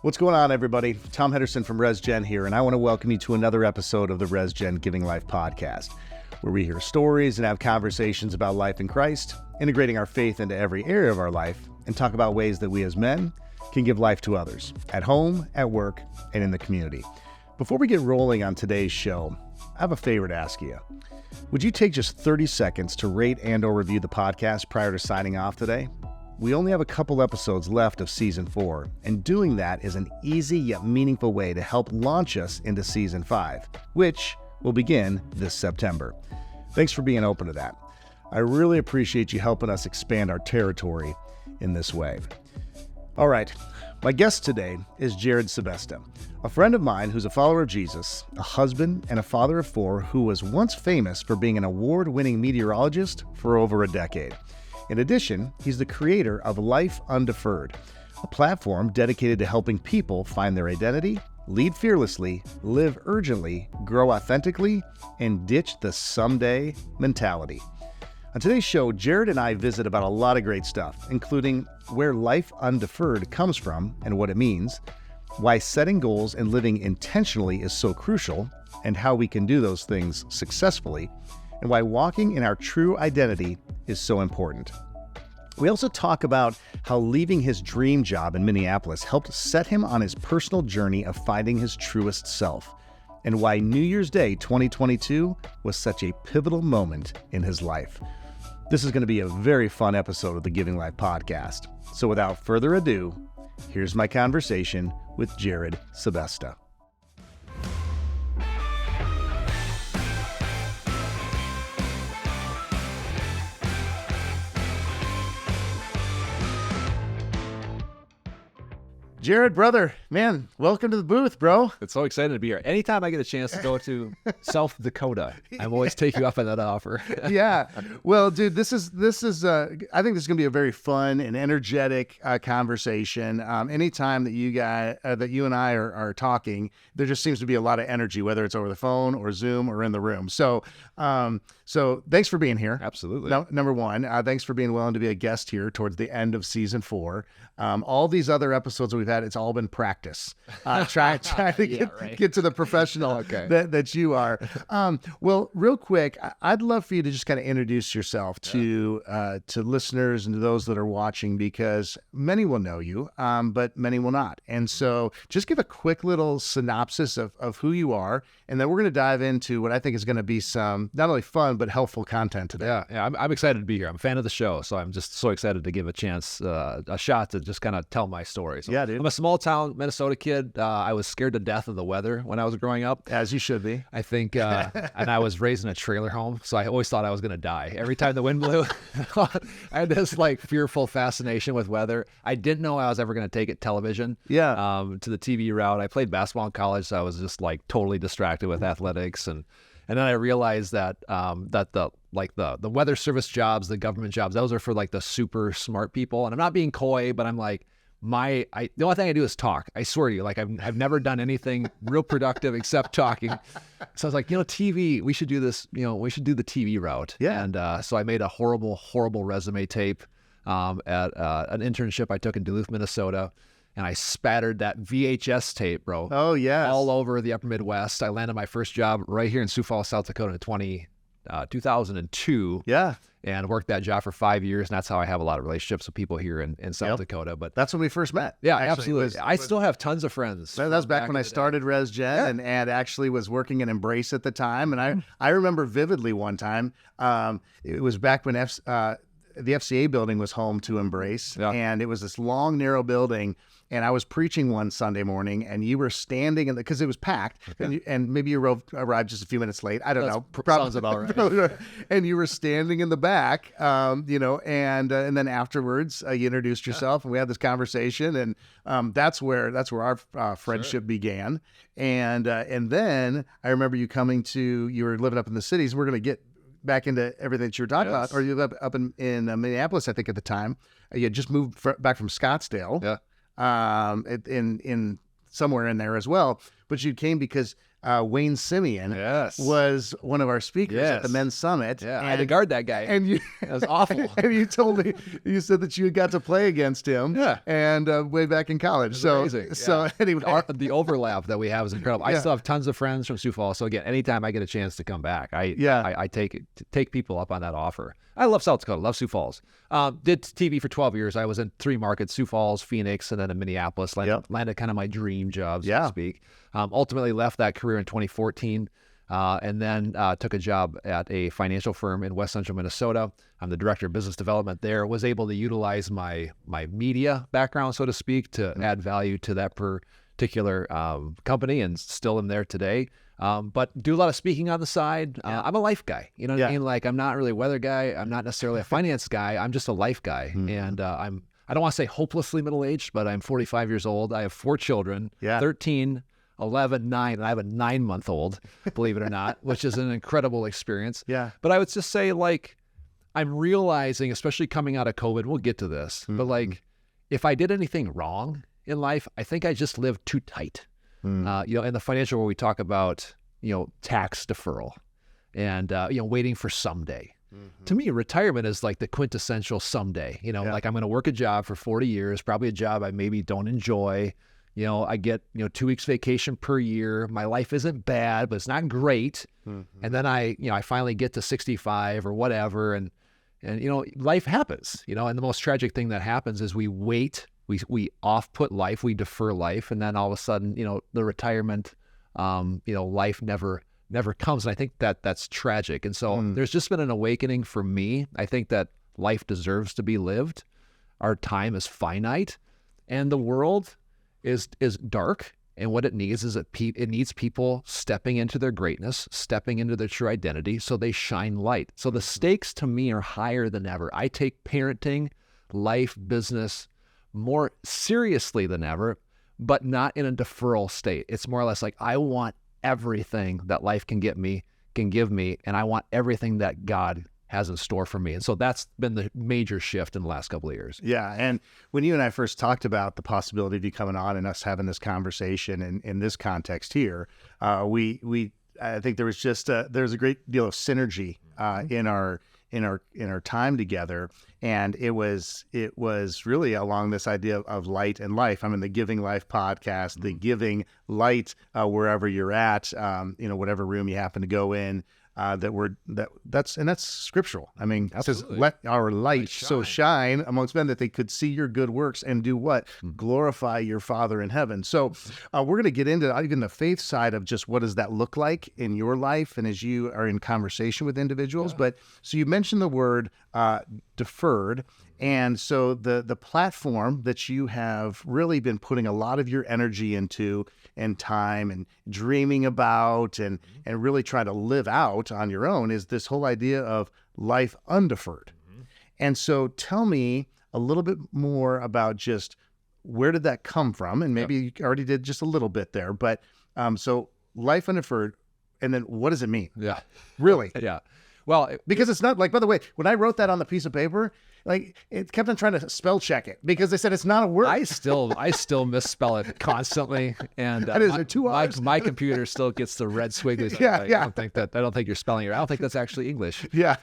What's going on, everybody? Tom Henderson from RESGEN here, and I want to welcome you to another episode of the RESGEN Giving Life Podcast, where we hear stories and have conversations about life in Christ, integrating our faith into every area of our life, and talk about ways that we as men can give life to others, at home, at work, and in the community. Before we get rolling on today's show, I have a favor to ask you. Would you take just 30 seconds to rate and or review the podcast prior to signing off today? We only have a couple episodes left of Season 4, and doing that is an easy yet meaningful way to help launch us into Season 5, which will begin this September. Thanks for being open to that. I really appreciate you helping us expand our territory in this way. All right, my guest today is Jerrid Sebesta, a friend of mine who's a follower of Jesus, a husband and a father of 4 who was once famous for being an award-winning meteorologist for over a decade. In addition, he's the creator of Life Undeferred, a platform dedicated to helping people find their identity, lead fearlessly, live urgently, grow authentically, and ditch the someday mentality. On today's show, Jerrid and I visit about a lot of great stuff, including where Life Undeferred comes from and what it means, why setting goals and living intentionally is so crucial, and how we can do those things successfully, and why walking in our true identity is so important. We also talk about how leaving his dream job in Minneapolis helped set him on his personal journey of finding his truest self, and why New Year's Day 2022 was such a pivotal moment in his life. This is going to be a very fun episode of the Giving Life Podcast. So without further ado, here's my conversation with Jerrid Sebesta. Jerrid, brother, man, welcome to the booth, bro. It's so exciting to be here. Anytime I get a chance to go to South Dakota, I'm always taking you up on that offer. Yeah. Well, dude, this is. I think this is going to be a very fun and energetic conversation. Anytime that you and I are talking, there just seems to be a lot of energy, whether it's over the phone or Zoom or in the room. So thanks for being here. Absolutely. Number one, thanks for being willing to be a guest here towards the end of Season 4. All these other episodes that we've had, it's all been practice. Try to get to the professional that you are. Well, real quick, I'd love for you to just kind of introduce yourself to listeners and to those that are watching, because many will know you, but many will not. And so just give a quick little synopsis of who you are, and then we're going to dive into what I think is going to be some not only fun, but helpful content today. Yeah, I'm excited to be here. I'm a fan of the show, so I'm just so excited to give a chance, a shot to just kind of tell my story. So yeah, dude. I'm a small town Minnesota kid. I was scared to death of the weather when I was growing up. As you should be. I think, and I was raised in a trailer home, so I always thought I was going to die. Every time the wind blew, I had this like fearful fascination with weather. I didn't know I was ever going to take it television. Yeah. To the TV route. I played basketball in college, so I was just like totally distracted with athletics, and then I realized that the weather service jobs, the government jobs, those are for like the super smart people. And I'm not being coy, but I'm like, the only thing I do is talk. I swear to you, like I've never done anything real productive except talking. So I was like, TV, we should do this. We should do the TV route. Yeah. And so I made a horrible resume tape at an internship I took in Duluth, Minnesota. And I spattered that VHS tape, bro. Oh, yes. All over the upper Midwest. I landed my first job right here in Sioux Falls, South Dakota in 2002. Yeah. And worked that job for 5 years. And that's how I have a lot of relationships with people here in South Dakota. But that's when we first met. Yeah, absolutely. I still have tons of friends. That was back when I started RESGEN and actually was working in Embrace at the time. And I remember vividly one time, it was back when the FCA building was home to Embrace. Yeah. And it was this long, narrow building. And I was preaching one Sunday morning, and you were standing because it was packed, and maybe you arrived just a few minutes late. I don't know. Sounds about right. And you were standing in the back, and then afterwards you introduced yourself, and we had this conversation, and that's where our friendship began. And then I remember you were living up in the cities. We're going to get back into everything that you were talking about, or you lived up in Minneapolis, I think at the time. You had just moved back from Scottsdale. Yeah. In somewhere in there as well, but you came because Wayne Simeon Yes. was one of our speakers at the Yes. Men's Summit. Yeah, I had to guard that guy. And you, That was awful. and you told me, you said that you got to play against him. Yeah. And way back in college. So, amazing. so anyway, The overlap that we have is incredible. I Yeah. still have tons of friends from Sioux Falls. So again, anytime I get a chance to come back, I take people up on that offer. I love South Dakota, love Sioux Falls. Did TV for 12 years. I was in 3 markets, Sioux Falls, Phoenix, and then in Minneapolis. Landed kind of my dream job, so to speak. Ultimately left that career in 2014 and then took a job at a financial firm in West Central Minnesota. I'm the director of business development there. Was able to utilize my media background, so to speak, to add value to that particular company, and still am there today. But do a lot of speaking on the side. I'm a life guy. You know what I mean? Like, I'm not really a weather guy. I'm not necessarily a finance guy. I'm just a life guy. And I don't want to say hopelessly middle-aged, but I'm 45 years old. I have 4 children, 13, 11, 9, and I have a 9-month-old, believe it or not, which is an incredible experience. Yeah. But I would just say, like, I'm realizing, especially coming out of COVID, we'll get to this, but like, if I did anything wrong in life, I think I just lived too tight. In the financial world, we talk about, tax deferral and, waiting for someday. To me, retirement is like the quintessential someday. Like, I'm going to work a job for 40 years, probably a job I maybe don't enjoy. I get, 2 weeks vacation per year. My life isn't bad, but it's not great. And then I finally get to 65 or whatever. And life happens, and the most tragic thing that happens is we wait, we off-put life, we defer life. And then all of a sudden, the retirement, life never comes. And I think that's tragic. And so there's just been an awakening for me. I think that life deserves to be lived. Our time is finite, and the world is dark. And what it needs is it needs people stepping into their greatness, stepping into their true identity, so they shine light. So the stakes to me are higher than ever. I take parenting, life, business more seriously than ever, but not in a deferral state. It's more or less like, I want everything that life can give me, and I want everything that God has in store for me. And so that's been the major shift in the last couple of years. Yeah. And when you and I first talked about the possibility of you coming on and us having this conversation in this context here, I think there was just there's a great deal of synergy in our time together. And it was really along this idea of light and life. I'm in the Giving Life podcast, the giving light wherever you're at, whatever room you happen to go in. That's scriptural. I mean, it says, let our light so shine amongst men that they could see your good works and do what? Glorify your Father in heaven. So we're going to get into even the faith side of just what does that look like in your life and as you are in conversation with individuals. Yeah. But so you mentioned the word deferred. And so the platform that you have really been putting a lot of your energy into and time and dreaming about and really trying to live out on your own is this whole idea of life undeferred. And so tell me a little bit more about just where did that come from? And maybe you already did just a little bit there, but so life undeferred, and then what does it mean? Yeah. Really? Yeah. Well, because it's not like, by the way, when I wrote that on the piece of paper, like it kept on trying to spell check it because they said it's not a word. I still misspell it constantly, and my computer still gets the red squigglies. I don't think you're spelling it. I don't think that's actually English. Yeah.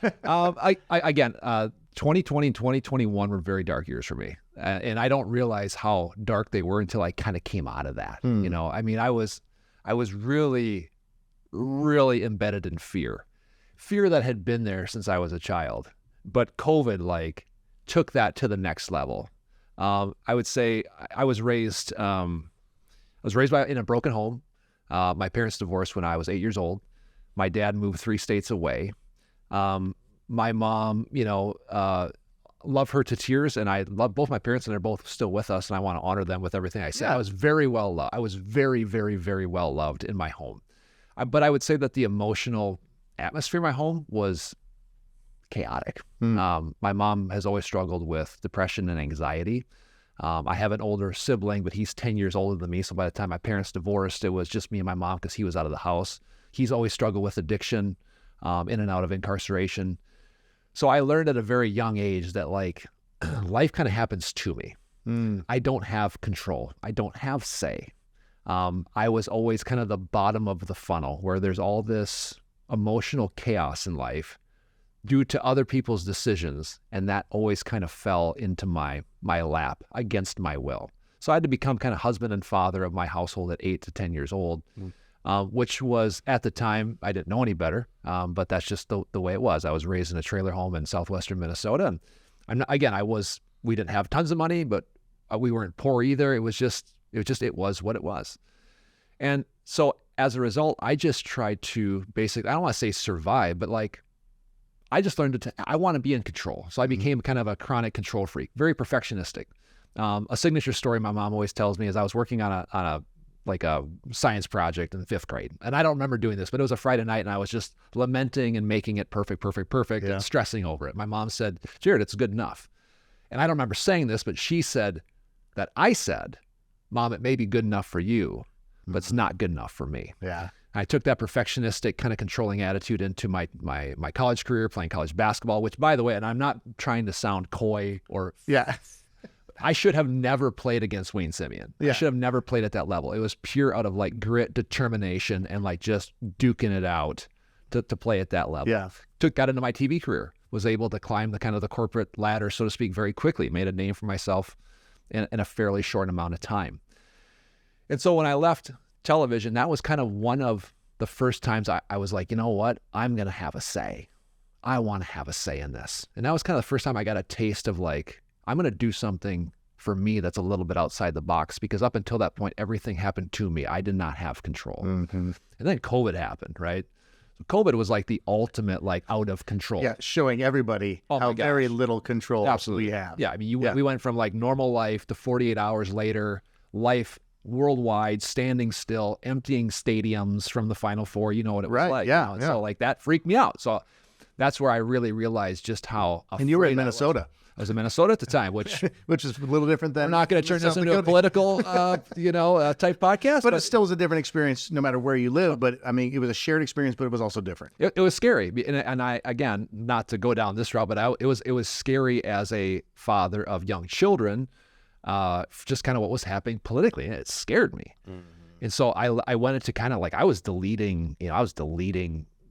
2020 and 2021 were very dark years for me, and I don't realize how dark they were until I kind of came out of that. I mean, I was really, really embedded in fear that had been there since I was a child, but COVID took that to the next level. I would say I was raised in a broken home. My parents divorced when I was 8 years old. My dad moved 3 states away. My mom, love her to tears, and I love both my parents, and they're both still with us, and I want to honor them with everything I say. Yeah. I was very well loved. I was very, very, very well loved in my home. But I would say that the emotional atmosphere in my home was chaotic. My mom has always struggled with depression and anxiety. I have an older sibling, but he's 10 years older than me. So by the time my parents divorced, it was just me and my mom because he was out of the house. He's always struggled with addiction, in and out of incarceration. So I learned at a very young age that life kind of happens to me. I don't have control. I don't have say. I was always kind of the bottom of the funnel where there's all this emotional chaos in life due to other people's decisions. And that always kind of fell into my lap against my will. So I had to become kind of husband and father of my household at 8 to 10 years old, which was at the time, I didn't know any better, but that's just the way it was. I was raised in a trailer home in southwestern Minnesota. And we didn't have tons of money, but we weren't poor either. It was what it was. And so as a result, I just tried to basically, I don't want to say survive, but like, I just learned I want to be in control. So I became kind of a chronic control freak, very perfectionistic. A signature story my mom always tells me is I was working on a science project in 5th grade. And I don't remember doing this, but it was a Friday night and I was just lamenting and making it perfect and stressing over it. My mom said, "Jerrid, it's good enough." And I don't remember saying this, but she said that I said, "Mom, it may be good enough for you, but it's not good enough for me." Yeah. I took that perfectionistic kind of controlling attitude into my college career, playing college basketball, which, by the way, and I'm not trying to sound coy or I should have never played against Wayne Simeon. I should have never played at that level. It was pure out of like grit, determination, and like just duking it out to play at that level. Yeah. Got into my TV career, was able to climb the corporate ladder, so to speak, very quickly, made a name for myself in a fairly short amount of time. And so when I left television, that was kind of one of the first times I was like, you know what? I'm going to have a say. I want to have a say in this. And that was kind of the first time I got a taste of like, I'm going to do something for me that's a little bit outside the box, because up until that point, everything happened to me. I did not have control. And then COVID happened, right? So COVID was like the ultimate, like out of control. Yeah, showing everybody how very little control we have. Yeah, I mean, we went from like normal life to 48 hours later, life worldwide, standing still, emptying stadiums from the Final Four. You know what it was like. Yeah, So like that freaked me out. So that's where I really realized just how. And you were in Minnesota. I was in Minnesota at the time, which is a little different than. We're not going to turn this into a political, type podcast. But it still was a different experience, no matter where you live. But I mean, it was a shared experience, but it was also different. It was scary, and I, again, not to go down this route, but it was scary as a father of young children. Just kind of what was happening politically, and it scared me. And so I went into kind of like I was deleting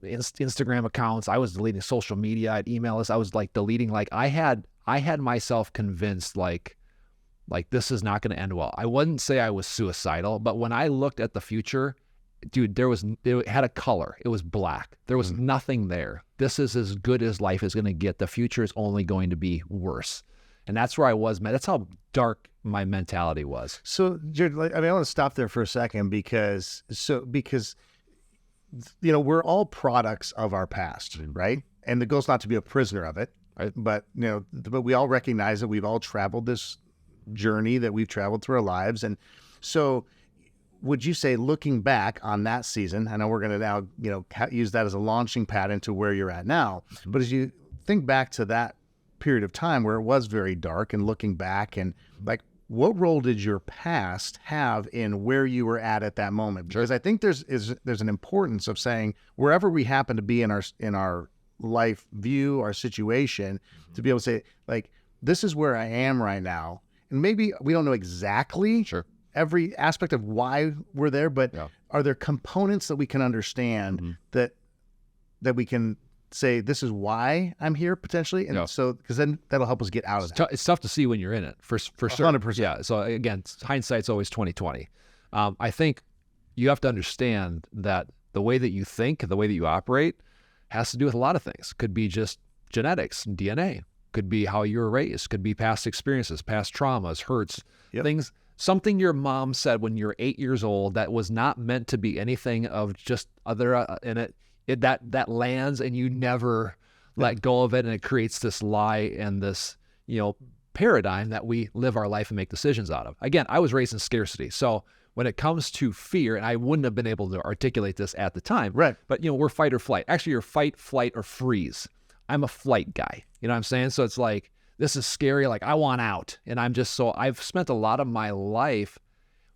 Instagram accounts. I was deleting social media. I'd email us. I was like deleting. Like I had myself convinced like this is not going to end well. I wouldn't say I was suicidal, but when I looked at the future, dude, it had a color. It was black. There was nothing there. This is as good as life is going to get. The future is only going to be worse. And that's where I was, man. That's how dark my mentality was. So, Jerrid, I want to stop there for a second because we're all products of our past, right? And the goal is not to be a prisoner of it, right? But we all recognize that we've all traveled this journey that we've traveled through our lives. And so would you say, looking back on that season, I know we're going to now, use that as a launching pad into where you're at now, but as you think back to that period of time where it was very dark, and looking back, and like, what role did your past have in where you were at that moment? Because I think there's an importance of saying wherever we happen to be in our life view, our situation, to be able to say, like, this is where I am right now. And maybe we don't know exactly every aspect of why we're there, but are there components that we can understand that we can say, this is why I'm here potentially? And so, because then that'll help us get out of that. It's tough to see when you're in it, for sure. 100%. Yeah. So again, hindsight's always 20/20. I think you have to understand that the way that you think, the way that you operate, has to do with a lot of things. Could be just genetics, DNA. Could be how you were raised. Could be past experiences, past traumas, hurts, things. Something your mom said when you're 8 years old that was not meant to be anything of just other in it. That lands, and you never let go of it, and it creates this lie and this paradigm that we live our life and make decisions out of. Again, I was raised in scarcity, so when it comes to fear, and I wouldn't have been able to articulate this at the time, right? But we're fight or flight. Actually, you're fight, flight, or freeze. I'm a flight guy. You know what I'm saying? So it's like, this is scary. Like, I want out, and I've spent a lot of my life.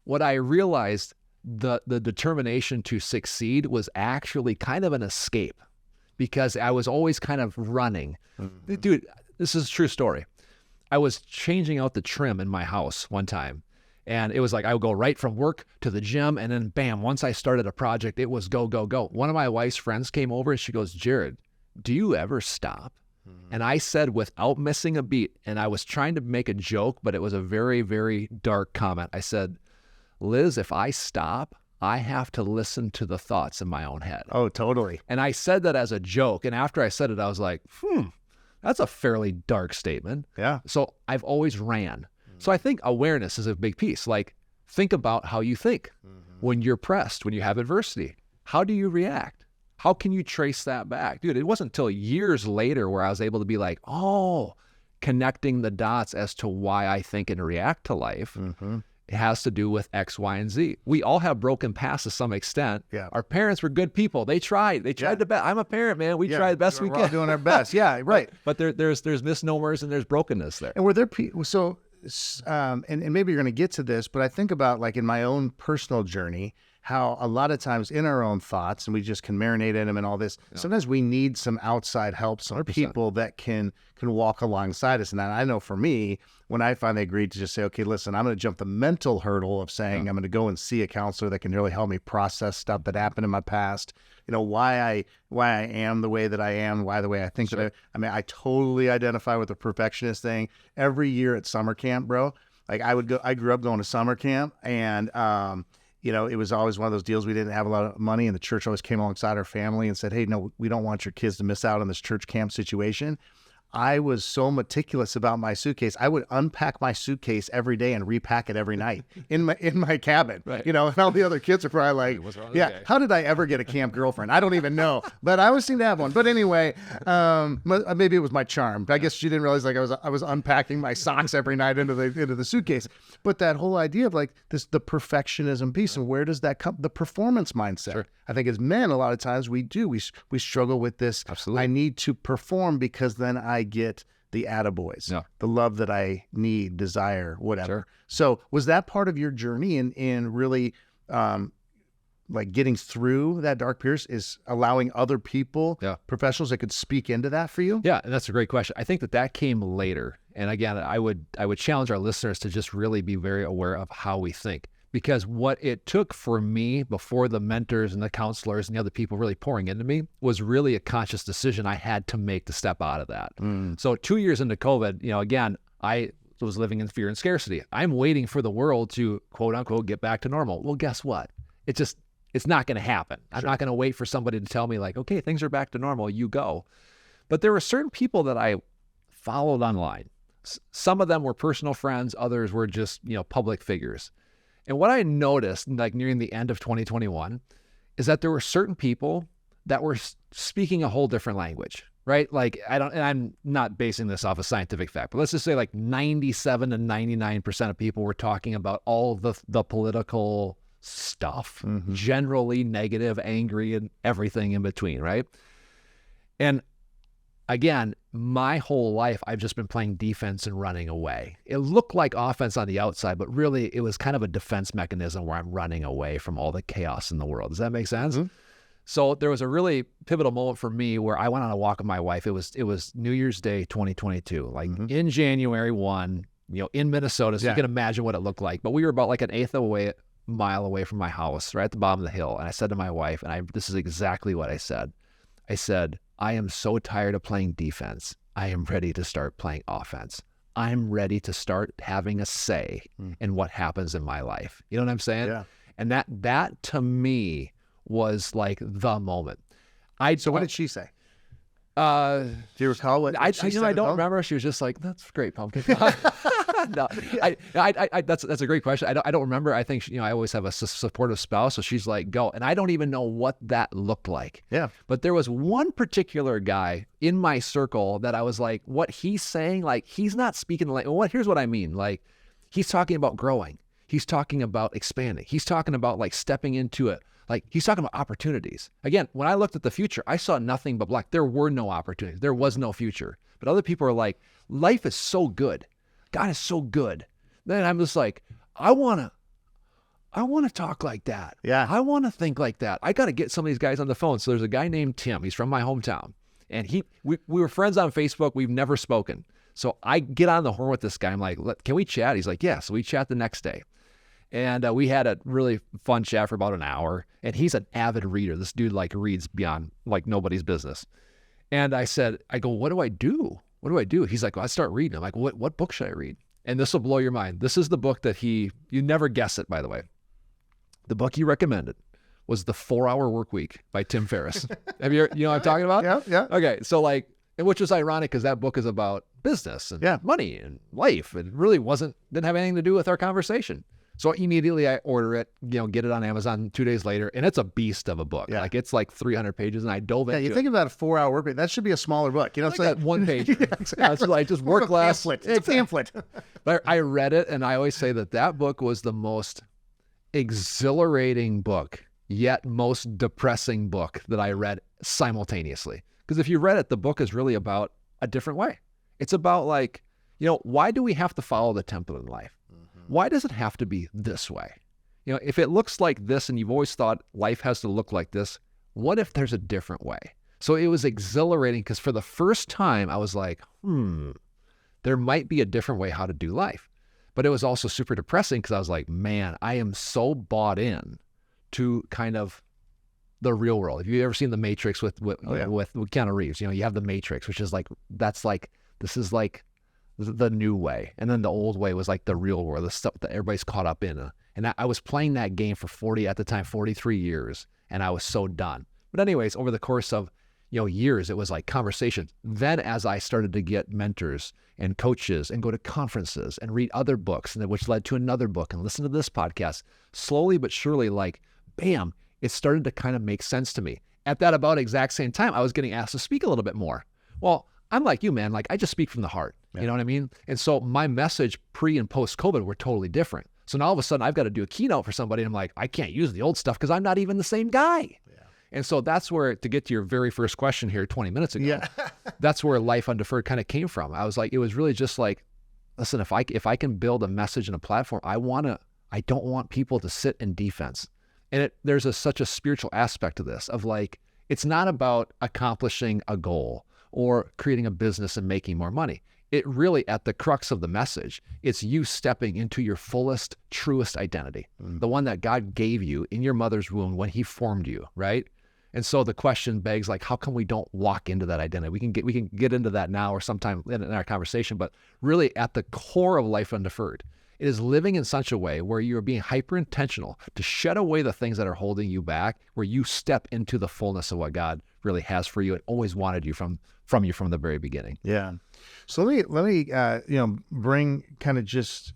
What I realized, the determination to succeed was actually kind of an escape, because I was always kind of running. Dude, this is a true story. I was changing out the trim in my house one time, And it was like I would go right from work to the gym, and then bam, once I started a project, it was go, go, go. One of my wife's friends came over and she goes, Jerrid, do you ever stop? And I said without missing a beat, and I was trying to make a joke, but it was a very, very dark comment. I said, Liz, if I stop, I have to listen to the thoughts in my own head. Oh, totally. And I said that as a joke. And after I said it, I was like, that's a fairly dark statement. Yeah. So I've always ran. So I think awareness is a big piece. Like, think about how you think when you're pressed, when you have adversity. How do you react? How can you trace that back? Dude, it wasn't until years later where I was able to be like, connecting the dots as to why I think and react to life. It has to do with X, Y, and Z. We all have broken pasts to some extent. Yeah. Our parents were good people. They tried the best. I'm a parent, man. We tried the best we We're can. all doing our best. Yeah, right. But there's misnomers and there's brokenness there. And were there people, and maybe you're going to get to this, but I think about like in my own personal journey, how a lot of times in our own thoughts, and we just can marinate in them and all this, sometimes we need some outside help, some 100%. People that can walk alongside us. And I know for me, when I finally agreed to just say, okay, listen, I'm going to jump the mental hurdle of saying I'm going to go and see a counselor that can really help me process stuff that happened in my past, why I am the way that I am, why the way I think that I totally identify with the perfectionist thing. Every year at summer camp, bro, like I grew up going to summer camp, and it was always one of those deals. We didn't have a lot of money, and the church always came alongside our family and said, hey, no, we don't want your kids to miss out on this church camp situation. I was so meticulous about my suitcase. I would unpack my suitcase every day and repack it every night in my cabin. Right. And all the other kids are probably like, how did I ever get a camp girlfriend? I don't even know. But I always seem to have one. But anyway, maybe it was my charm. I guess she didn't realize like I was unpacking my socks every night into the suitcase. But that whole idea of like the perfectionism piece, and where does that come? The performance mindset. Sure. I think as men, a lot of times we struggle with this. Absolutely. I need to perform because then I get the attaboys, the love that I need, desire, whatever. Sure. So was that part of your journey in really like getting through that dark period, is allowing other people, professionals that could speak into that for you? Yeah, and that's a great question. I think that came later. And again, I would challenge our listeners to just really be very aware of how we think. Because what it took for me before the mentors and the counselors and the other people really pouring into me was really a conscious decision I had to make to step out of that. So 2 years into COVID, again, I was living in fear and scarcity. I'm waiting for the world to, quote unquote, get back to normal. Well, guess what? It's not going to happen. I'm not going to wait for somebody to tell me like, okay, things are back to normal, you go. But there were certain people that I followed online. Some of them were personal friends. Others were just, public figures. And what I noticed, like nearing the end of 2021, is that there were certain people that were speaking a whole different language, right? Like and I'm not basing this off a scientific fact, but let's just say like 97 to 99% of people were talking about all the political stuff, generally negative, angry, and everything in between, right? And again, my whole life, I've just been playing defense and running away. It looked like offense on the outside, but really it was kind of a defense mechanism where I'm running away from all the chaos in the world. Does that make sense? So there was a really pivotal moment for me where I went on a walk with my wife. It was New Year's Day, 2022, like in January 1, in Minnesota. So you can imagine what it looked like. But we were about like an eighth mile away from my house, right at the bottom of the hill. And I said to my wife, and this is exactly what I said. I said, I am so tired of playing defense. I am ready to start playing offense. I'm ready to start having a say in what happens in my life. You know what I'm saying? Yeah. And that to me was like the moment. So what did she say? Do you recall what she said? I don't remember. She was just like, "That's great, pumpkin." No, that's a great question. I don't remember. I think I always have a supportive spouse, so she's like, "Go," and I don't even know what that looked like. Yeah. But there was one particular guy in my circle that I was like, "What he's saying, like he's not speaking like Here's what I mean. Like he's talking about growing. He's talking about expanding. He's talking about like stepping into it. Like he's talking about opportunities. Again, when I looked at the future, I saw nothing but black. There were no opportunities. There was no future. But other people are like, life is so good. God is so good. Then I'm just like, I want to talk like that. Yeah. I want to think like that. I got to get some of these guys on the phone. So there's a guy named Tim. He's from my hometown. And we were friends on Facebook. We've never spoken. So I get on the horn with this guy. I'm like, can we chat? He's like, yeah. So we chat the next day. And we had a really fun chat for about an hour. And he's an avid reader. This dude like reads beyond like nobody's business. And I go, what do I do? What do I do? He's like, well, I start reading. I'm like, what book should I read? And this will blow your mind. This is the book that you never guess it, by the way. The book he recommended was The 4-Hour Workweek by Tim Ferriss. Have you know what I'm talking about? Yeah. Okay. So like, which was ironic because that book is about business and money and life. It really didn't have anything to do with our conversation. So immediately I order it, get it on Amazon 2 days later, and it's a beast of a book. Yeah. Like it's like 300 pages, and I dove into it. Yeah, you think about a 4-hour work week, that should be a smaller book. It's like that one page. It's like just work less. It's a pamphlet. But I read it, and I always say that book was the most exhilarating book, yet most depressing book that I read simultaneously. Because if you read it, the book is really about a different way. It's about like, why do we have to follow the template in life? Why does it have to be this way? If it looks like this and you've always thought life has to look like this, what if there's a different way? So it was exhilarating because for the first time I was like, there might be a different way how to do life. But it was also super depressing because I was like, man, I am so bought in to kind of the real world. Have you ever seen The Matrix with Keanu Reeves? You have The Matrix, which is like, this is like the new way. And then the old way was like the real world, the stuff that everybody's caught up in. And I was playing that game for 43 years, and I was so done. But anyways, over the course of, years, it was like conversations. Then as I started to get mentors and coaches and go to conferences and read other books, and which led to another book and listen to this podcast, slowly but surely, like, bam, it started to kind of make sense to me. At that about exact same time, I was getting asked to speak a little bit more. Well, I'm like you, man. Like, I just speak from the heart. Yeah. You know what I mean? And so my message pre and post COVID were totally different. So now all of a sudden I've got to do a keynote for somebody. And I'm like, I can't use the old stuff because I'm not even the same guy. Yeah. And so that's where, to get to your very first question here 20 minutes ago, that's where Life Undeferred kind of came from. I was like, it was really just like, listen, if I can build a message and a platform, I don't want people to sit in defense. And there's such a spiritual aspect to this of like, it's not about accomplishing a goal or creating a business and making more money. It really, at the crux of the message, it's you stepping into your fullest, truest identity, the one that God gave you in your mother's womb when he formed you, right? And so the question begs, like, how come we don't walk into that identity? We can get into that now or sometime in our conversation, but really at the core of Life Undeferred, it is living in such a way where you're being hyper intentional to shed away the things that are holding you back, where you step into the fullness of what God really has for you and always wanted you from the very beginning. Yeah. So let me bring kind of just,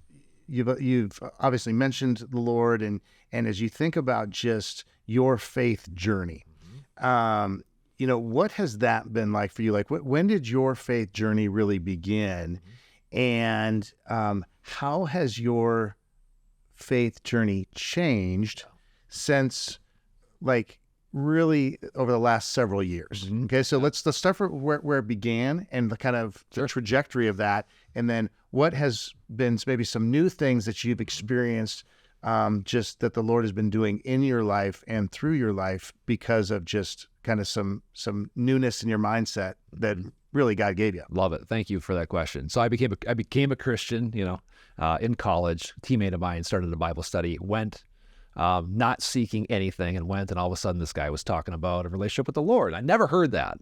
you've obviously mentioned the Lord, and as you think about just your faith journey, what has that been like for you? Like, when did your faith journey really begin? And how has your faith journey changed since, like, really over the last several years? Okay, so let's start from where it began and the kind of the trajectory of that, and then what has been maybe some new things that you've experienced, just that the Lord has been doing in your life and through your life because of just kind of some newness in your mindset that really God gave you. Love it. Thank you for that question. So I became a Christian, in college. A teammate of mine started a Bible study, went not seeking anything, and went, and all of a sudden this guy was talking about a relationship with the Lord. I never heard that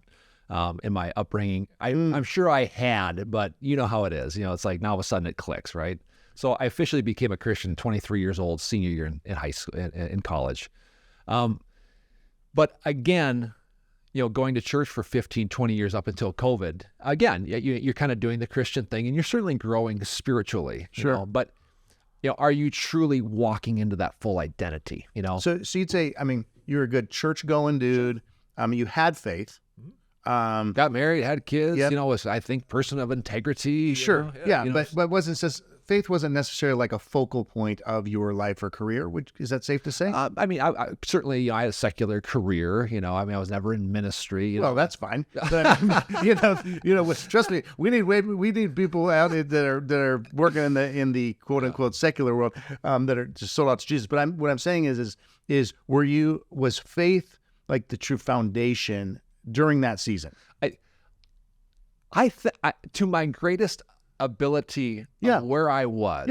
in my upbringing. I'm sure I had, but you know how it is. It's like now all of a sudden it clicks, right? So I officially became a Christian 23 years old, senior year in high school, in college. But again, going to church for 15, 20 years up until COVID, again, you're kind of doing the Christian thing, and you're certainly growing spiritually. Sure. But are you truly walking into that full identity? So you'd say, you're a good church-going dude. You had faith. Got married, had kids. Yep. Was, I think, person of integrity. Sure. But faith wasn't necessarily like a focal point of your life or career. Is that safe to say? I certainly, I had a secular career. I was never in ministry. Well, that's fine. But, trust me, we need people out that are working in the quote unquote secular world that are just sold out to Jesus. But what I'm saying is was faith like the true foundation during that season? To my greatest ability of where I was,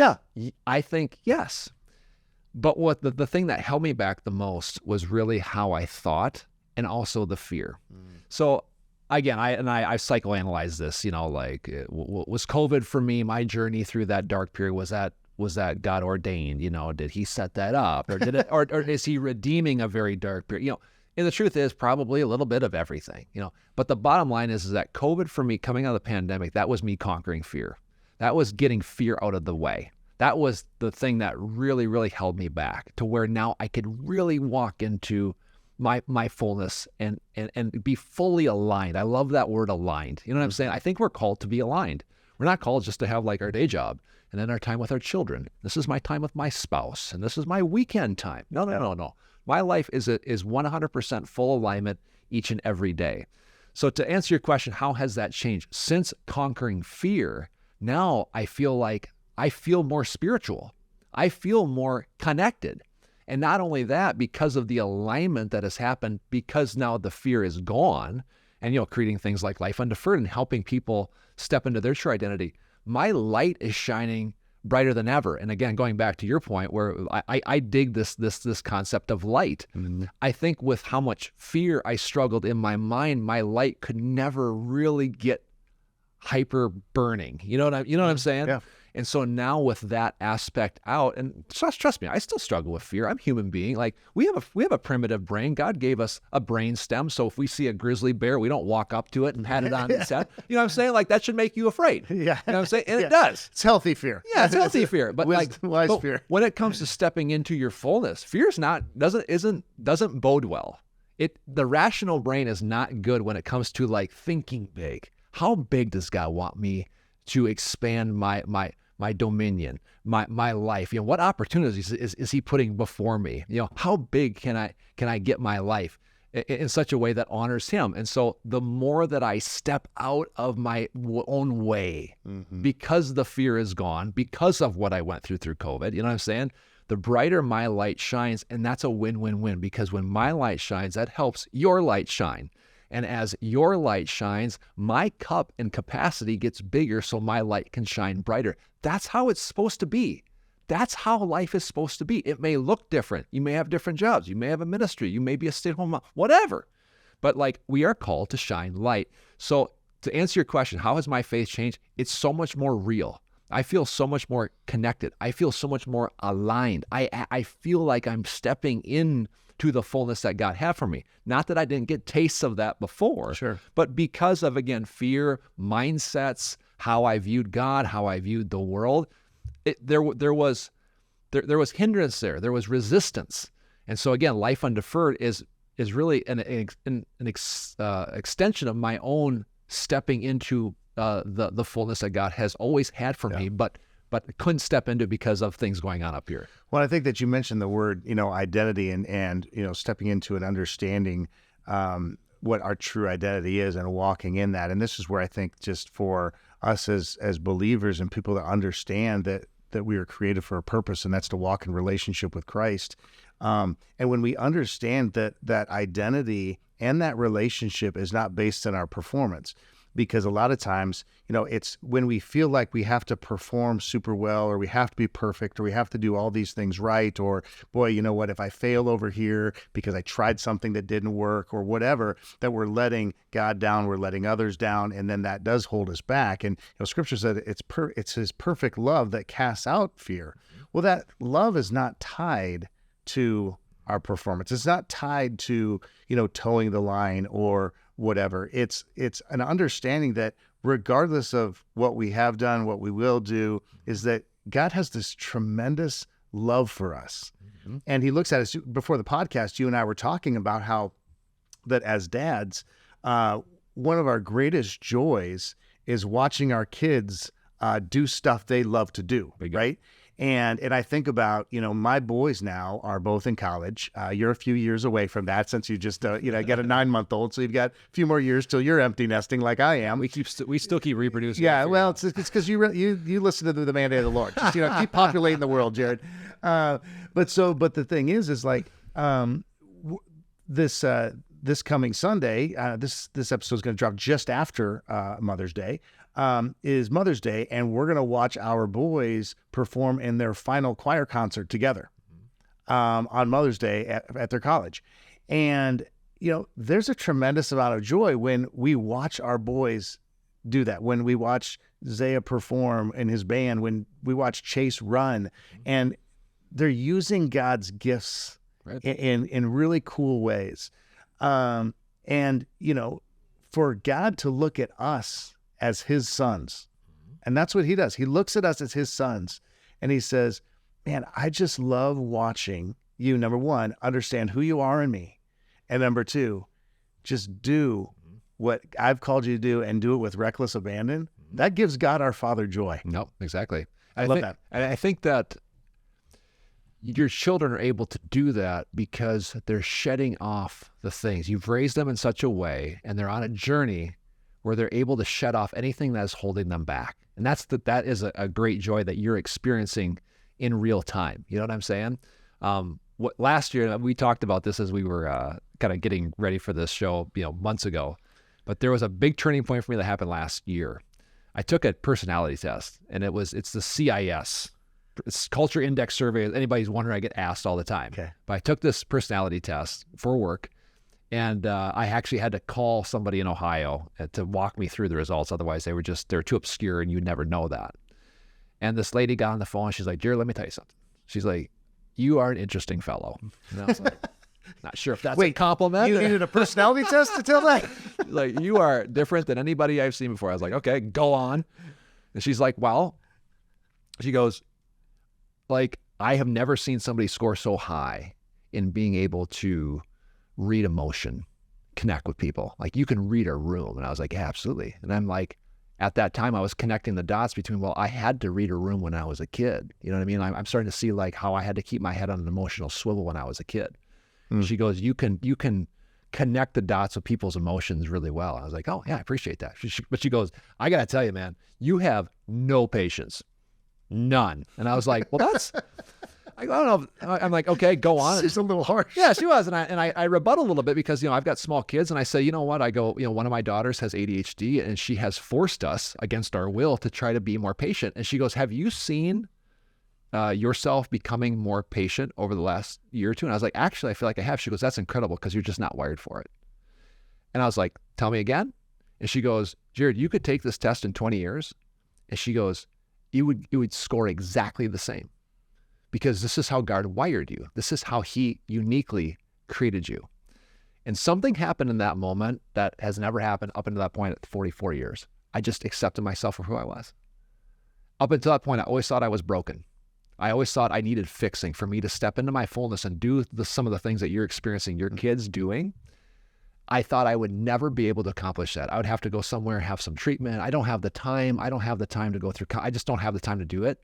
I think yes. But what the thing that held me back the most was really how I thought and also the fear. So again, I psychoanalyzed this, was COVID for me, my journey through that dark period, was that God ordained? Did he set that up, or did it, or is he redeeming a very dark period? And the truth is probably a little bit of everything, but the bottom line is that COVID for me, coming out of the pandemic, that was me conquering fear. That was getting fear out of the way. That was the thing that really, really held me back to where now I could really walk into my fullness and be fully aligned. I love that word, aligned. You know what I'm saying? I think we're called to be aligned. We're not called just to have like our day job and then our time with our children. This is my time with my spouse, and this is my weekend time. No. My life is 100% full alignment each and every day. So to answer your question, how has that changed? Since conquering fear, now I feel more spiritual. I feel more connected. And not only that, because of the alignment that has happened, because now the fear is gone, and creating things like Life Undeferred and helping people step into their true identity, my light is shining brighter than ever. And again, going back to your point, where I dig this concept of light. Mm-hmm. I think with how much fear I struggled in my mind, my light could never really get hyper burning. You know what I'm saying? Yeah. And so now with that aspect out, and trust me, I still struggle with fear. I'm a human being. Like we have a primitive brain. God gave us a brain stem. So if we see a grizzly bear, we don't walk up to it and pat it on its head. You know what I'm saying? Like that should make you afraid. Yeah. You know what I'm saying? And it does. It's healthy fear. Yeah, it's healthy fear. But wise fear. When it comes to stepping into your fullness, fear doesn't bode well. The rational brain is not good when it comes to like thinking big. How big does God want me to expand my dominion, my life? What opportunities is he putting before me? How big can I get my life in such a way that honors him? And so the more that I step out of my own way, mm-hmm. because the fear is gone, because of what I went through COVID, you know what I'm saying? The brighter my light shines, and that's a win-win-win, because when my light shines, that helps your light shine. And as your light shines, my cup and capacity gets bigger so my light can shine brighter. That's how it's supposed to be. That's how life is supposed to be. It may look different. You may have different jobs. You may have a ministry. You may be a stay-at-home mom, whatever. But we are called to shine light. So to answer your question, how has my faith changed? It's so much more real. I feel so much more connected. I feel so much more aligned. I feel like I'm stepping in to the fullness that God had for me. Not that I didn't get tastes of that before, sure, but because of, again, fear, mindsets, how I viewed God, how I viewed the world, there was hindrance there. There was resistance. And so again, Life Undeferred is really an extension of my own stepping into the fullness that God has always had for me, but couldn't step into because of things going on up here. Well, I think that you mentioned the word, identity and stepping into and understanding what our true identity is and walking in that. And this is where I think just for us as believers and people that understand that we are created for a purpose, and that's to walk in relationship with Christ. And when we understand that identity and that relationship is not based on our performance, because a lot of times, it's when we feel like we have to perform super well, or we have to be perfect, or we have to do all these things right, or boy, you know what, if I fail over here because I tried something that didn't work or whatever, that we're letting God down, we're letting others down, and then that does hold us back. And Scripture said it's his perfect love that casts out fear. Well, that love is not tied to our performance. It's not tied to, towing the line or whatever. It's an understanding that regardless of what we have done, what we will do, is that God has this tremendous love for us. Mm-hmm. And he looks at us. Before the podcast, you and I were talking about how that as dads, one of our greatest joys is watching our kids do stuff they love to do, right? And I think about, my boys now are both in college. You're a few years away from that, since you just, got a 9-month-old. So you've got a few more years till you're empty nesting like I am. We still keep reproducing. Yeah, well, it's because you listen to the mandate of the Lord. Just, keep populating the world, Jerrid. But the thing is like this coming Sunday, this episode is going to drop just after Mother's Day. Is Mother's Day, and we're going to watch our boys perform in their final choir concert together. on Mother's Day at their college. And, there's a tremendous amount of joy when we watch our boys do that, when we watch Zaya perform in his band, when we watch Chase run, and they're using God's gifts in really cool ways. And, for God to look at us as his sons, and that's what he does. He looks at us as his sons, and he says, man, I just love watching you, number one, understand who you are in me. And number two, just do what I've called you to do and do it with reckless abandon. That gives God our Father joy. No, exactly. I love that. And I think that your children are able to do that because they're shedding off the things. You've raised them in such a way, and they're on a journey where they're able to shed off anything that is holding them back. And that is a great joy that you're experiencing in real time. You know what I'm saying? Last year, we talked about this as we were kind of getting ready for this show, months ago. But there was a big turning point for me that happened last year. I took a personality test, and it's the CIS. It's Culture Index Survey. Anybody's wondering, I get asked all the time. Okay. But I took this personality test for work, and I actually had to call somebody in Ohio to walk me through the results. Otherwise, they're too obscure, and you'd never know that. And this lady got on the phone. She's like, Jerrid, let me tell you something. She's like, you are an interesting fellow. And I was like, not sure if that's a compliment. You needed a personality test to tell that? Like, you are different than anybody I've seen before. I was like, okay, go on. And she's like, well, she goes, like, I have never seen somebody score so high in being able to read emotion, connect with people. Like, you can read a room. And I was like, yeah, absolutely. And I'm like, at that time, I was connecting the dots between, well, I had to read a room when I was a kid. You know what I mean? I'm starting to see like how I had to keep my head on an emotional swivel when I was a kid. She goes, you can connect the dots of people's emotions really well. I was like, oh yeah, I appreciate that. But she goes, I got to tell you, man, you have no patience, none. And I was like, well, I don't know. I'm like, okay, go on. She's a little harsh. Yeah, she was. And I rebut a little bit because, I've got small kids, and I say, you know what? I go, one of my daughters has ADHD, and she has forced us against our will to try to be more patient. And she goes, have you seen yourself becoming more patient over the last year or two? And I was like, actually, I feel like I have. She goes, that's incredible because you're just not wired for it. And I was like, tell me again. And she goes, Jerrid, you could take this test in 20 years. And she goes, you would score exactly the same. Because this is how God wired you. This is how he uniquely created you. And something happened in that moment that has never happened up until that point at 44 years. I just accepted myself for who I was. Up until that point, I always thought I was broken. I always thought I needed fixing for me to step into my fullness and do some of the things that you're experiencing your kids doing. I thought I would never be able to accomplish that. I would have to go somewhere, have some treatment. I don't have the time. I don't have the time to go through. I just don't have the time to do it.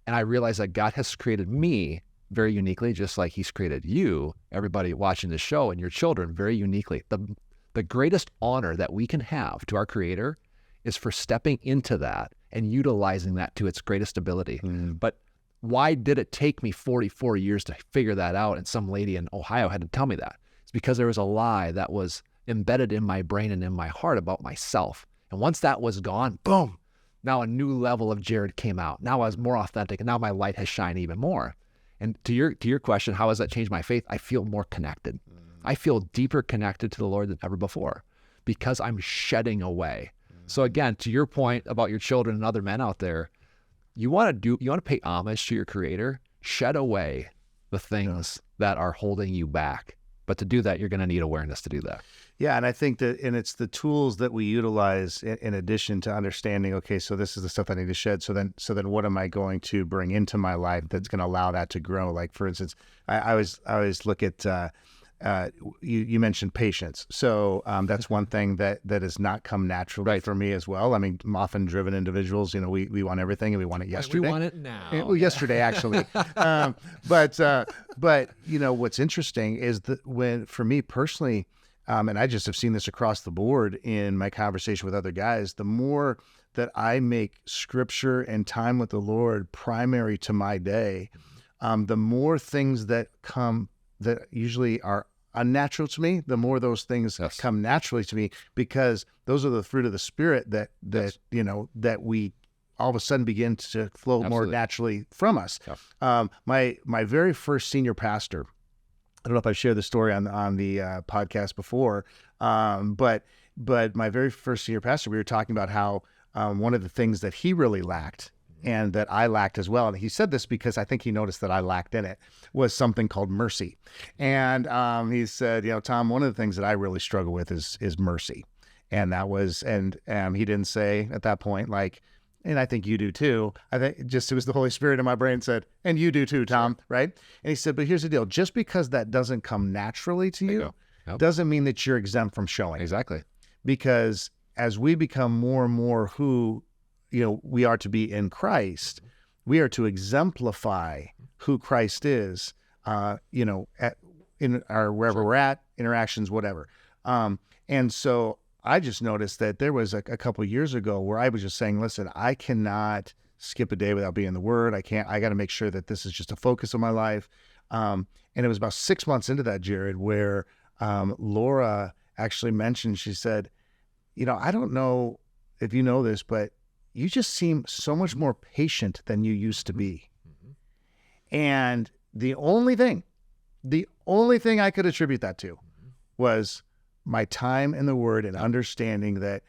And I realized that God has created me very uniquely, just like he's created you, everybody watching the show, and your children very uniquely. The greatest honor that we can have to our Creator is for stepping into that and utilizing that to its greatest ability. But why did it take me 44 years to figure that out? And some lady in Ohio had to tell me that. It's because there was a lie that was embedded in my brain and in my heart about myself. And once that was gone, boom, now a new level of Jerrid came out. Now I was more authentic, and now my light has shined even more. And to your question, how has that changed my faith? I feel more connected. I feel deeper connected to the Lord than ever before because I'm shedding away. So again, to your point about your children and other men out there, you want to pay homage to your Creator, shed away the things that are holding you back. But to do that, you're going to need awareness to do that. Yeah, and I think that, and it's the tools that we utilize in addition to understanding, okay, so this is the stuff I need to shed. So then what am I going to bring into my life that's going to allow that to grow? Like, for instance, I always look at, you mentioned patience. So that's one thing that has not come naturally for me as well. I mean, often driven individuals, we want everything and we want it yesterday. We want it now. Well, yesterday, actually. But what's interesting is that for me personally, and I just have seen this across the board in my conversation with other guys, the more that I make scripture and time with the Lord primary to my day, the more things that come that usually are unnatural to me, the more those things come naturally to me, because those are the fruit of the Spirit that we all of a sudden begin to flow more naturally from us. Yeah. My very first senior pastor, I don't know if I've shared the story on the podcast before, but my very first senior pastor, we were talking about how one of the things that he really lacked and that I lacked as well, and he said this because I think he noticed that I lacked in it, was something called mercy. And he said, Tom, one of the things that I really struggle with is mercy. And that was, and he didn't say at that point, like, and I think you do too. I think it was the Holy Spirit in my brain said, and you do too, Tom, right? And he said, but here's the deal. Just because that doesn't come naturally to you doesn't mean that you're exempt from showing. Exactly. Because as we become more and more who, we are to be in Christ, we are to exemplify who Christ is, in our, wherever we're at, interactions, whatever. And so I just noticed that there was a couple of years ago where I was just saying, listen, I cannot skip a day without being in the Word. I got to make sure that this is just a focus of my life. And it was about 6 months into that, Jerrid, where Laura actually mentioned, she said, I don't know if you know this, but you just seem so much more patient than you used to be. Mm-hmm. And the only thing I could attribute that to was my time in the Word and understanding that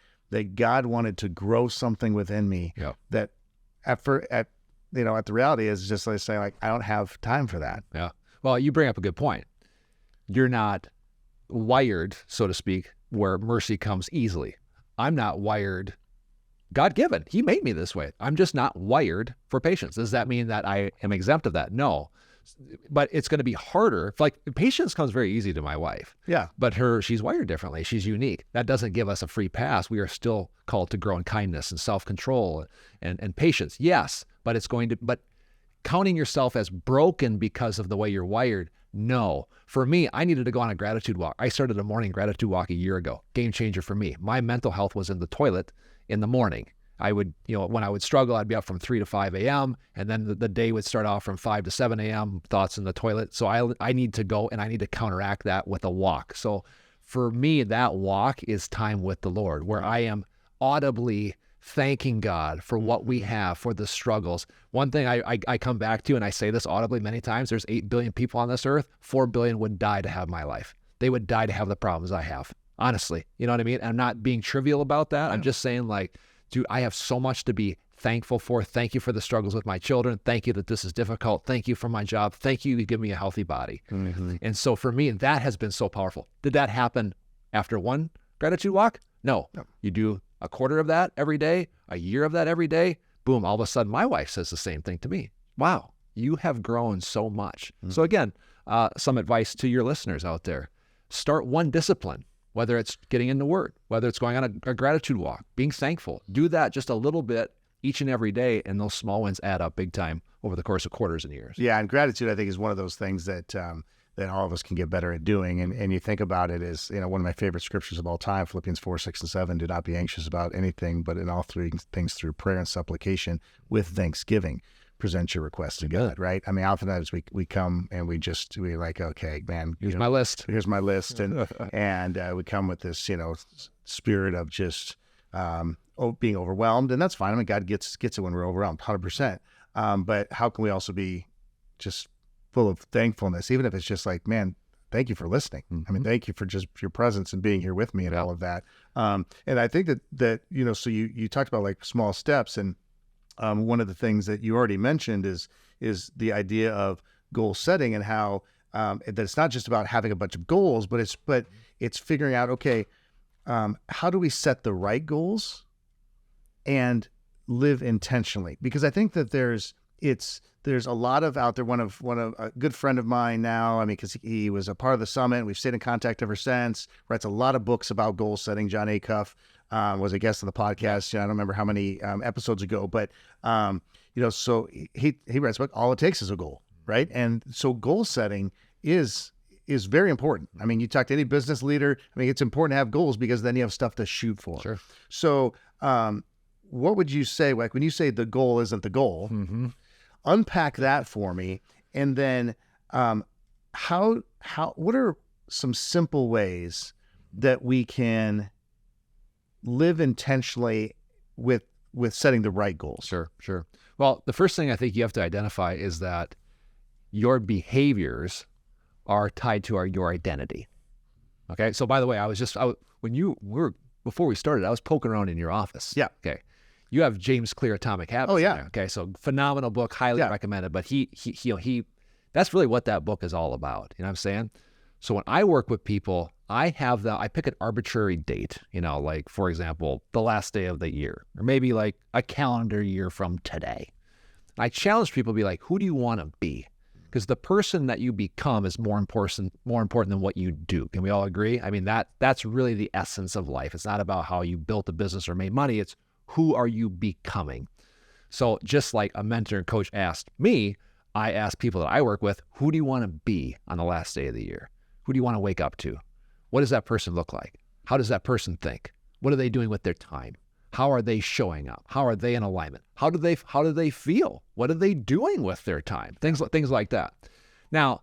God wanted to grow something within me. Yeah. That the reality is just like saying, like, I don't have time for that. Yeah. Well, you bring up a good point. You're not wired, so to speak, where mercy comes easily. I'm not wired, God-given. He made me this way. I'm just not wired for patience. Does that mean that I am exempt of that? No. But it's going to be harder. Like, patience comes very easy to my wife. Yeah. But she's wired differently. She's unique. That doesn't give us a free pass. We are still called to grow in kindness and self-control and patience. Yes, but but counting yourself as broken because of the way you're wired, no. For me, I needed to go on a gratitude walk. I started a morning gratitude walk a year ago. Game changer for me. My mental health was in the toilet in the morning. I would, when I would struggle, I'd be up from 3 to 5 a.m. And then the day would start off from 5 to 7 a.m., thoughts in the toilet. So I need to go and I need to counteract that with a walk. So for me, that walk is time with the Lord, where I am audibly thanking God for what we have, for the struggles. One thing I come back to, and I say this audibly many times, there's 8 billion people on this earth, 4 billion would die to have my life. They would die to have the problems I have, honestly. You know what I mean? I'm not being trivial about that. I'm just saying, like, dude, I have so much to be thankful for. Thank you for the struggles with my children. Thank you that this is difficult. Thank you for my job. Thank you to give me a healthy body. Mm-hmm. And so for me, that has been so powerful. Did that happen after one gratitude walk? No. You do a quarter of that every day, a year of that every day. Boom, all of a sudden my wife says the same thing to me. Wow, you have grown so much. Mm-hmm. So again, some advice to your listeners out there. Start one discipline. Whether it's getting in the Word, whether it's going on a gratitude walk, being thankful. Do that just a little bit each and every day, and those small wins add up big time over the course of quarters and years. Yeah, and gratitude, I think, is one of those things that all of us can get better at doing. And you think about it as, one of my favorite scriptures of all time, Philippians 4, 6, and 7, do not be anxious about anything, but in all three things through prayer and supplication with thanksgiving. Present your request to God, right? I mean, oftentimes we come and we're like, okay, man, here's my list. Here's my list, and we come with this, spirit of just being overwhelmed, and that's fine. I mean, God gets it when we're overwhelmed, 100%. But how can we also be just full of thankfulness, even if it's just like, man, thank you for listening. Mm-hmm. I mean, thank you for just your presence and being here with me and all of that. And I think that so you talked about like small steps, and one of the things that you already mentioned is the idea of goal setting, and how that it's not just about having a bunch of goals, but it's figuring out, okay, how do we set the right goals and live intentionally? Because I think that there's a lot of out there. One of a good friend of mine now, I mean, because he was a part of the summit, we've stayed in contact ever since, writes a lot of books about goal setting. John Acuff was a guest on the podcast. I don't remember how many episodes ago, but so he writes a book, All It Takes Is a Goal, right? And so goal setting is very important. I mean, you talk to any business leader, I mean, it's important to have goals because then you have stuff to shoot for. Sure. So what would you say, like when you say the goal isn't the goal, mm-hmm. unpack that for me. And then what are some simple ways that we can live intentionally with setting the right goals. Sure. Well, the first thing I think you have to identify is that your behaviors are tied to your identity. Okay. So by the way, before we started, I was poking around in your office. Yeah. Okay. You have James Clear Atomic Habits. Oh, yeah. in there, okay. So phenomenal book, highly recommended. But he, that's really what that book is all about. You know what I'm saying? So when I work with people, I pick an arbitrary date, like, for example, the last day of the year, or maybe like a calendar year from today. I challenge people to be like, who do you want to be? Because the person that you become is more important than what you do. Can we all agree? I mean, that's really the essence of life. It's not about how you built a business or made money. It's who are you becoming? So just like a mentor and coach asked me, I ask people that I work with, who do you want to be on the last day of the year? Who do you want to wake up to? What does that person look like? How does that person think? What are they doing with their time? How are they showing up? How are they in alignment? How do they feel? What are they doing with their time? Things like that. Now,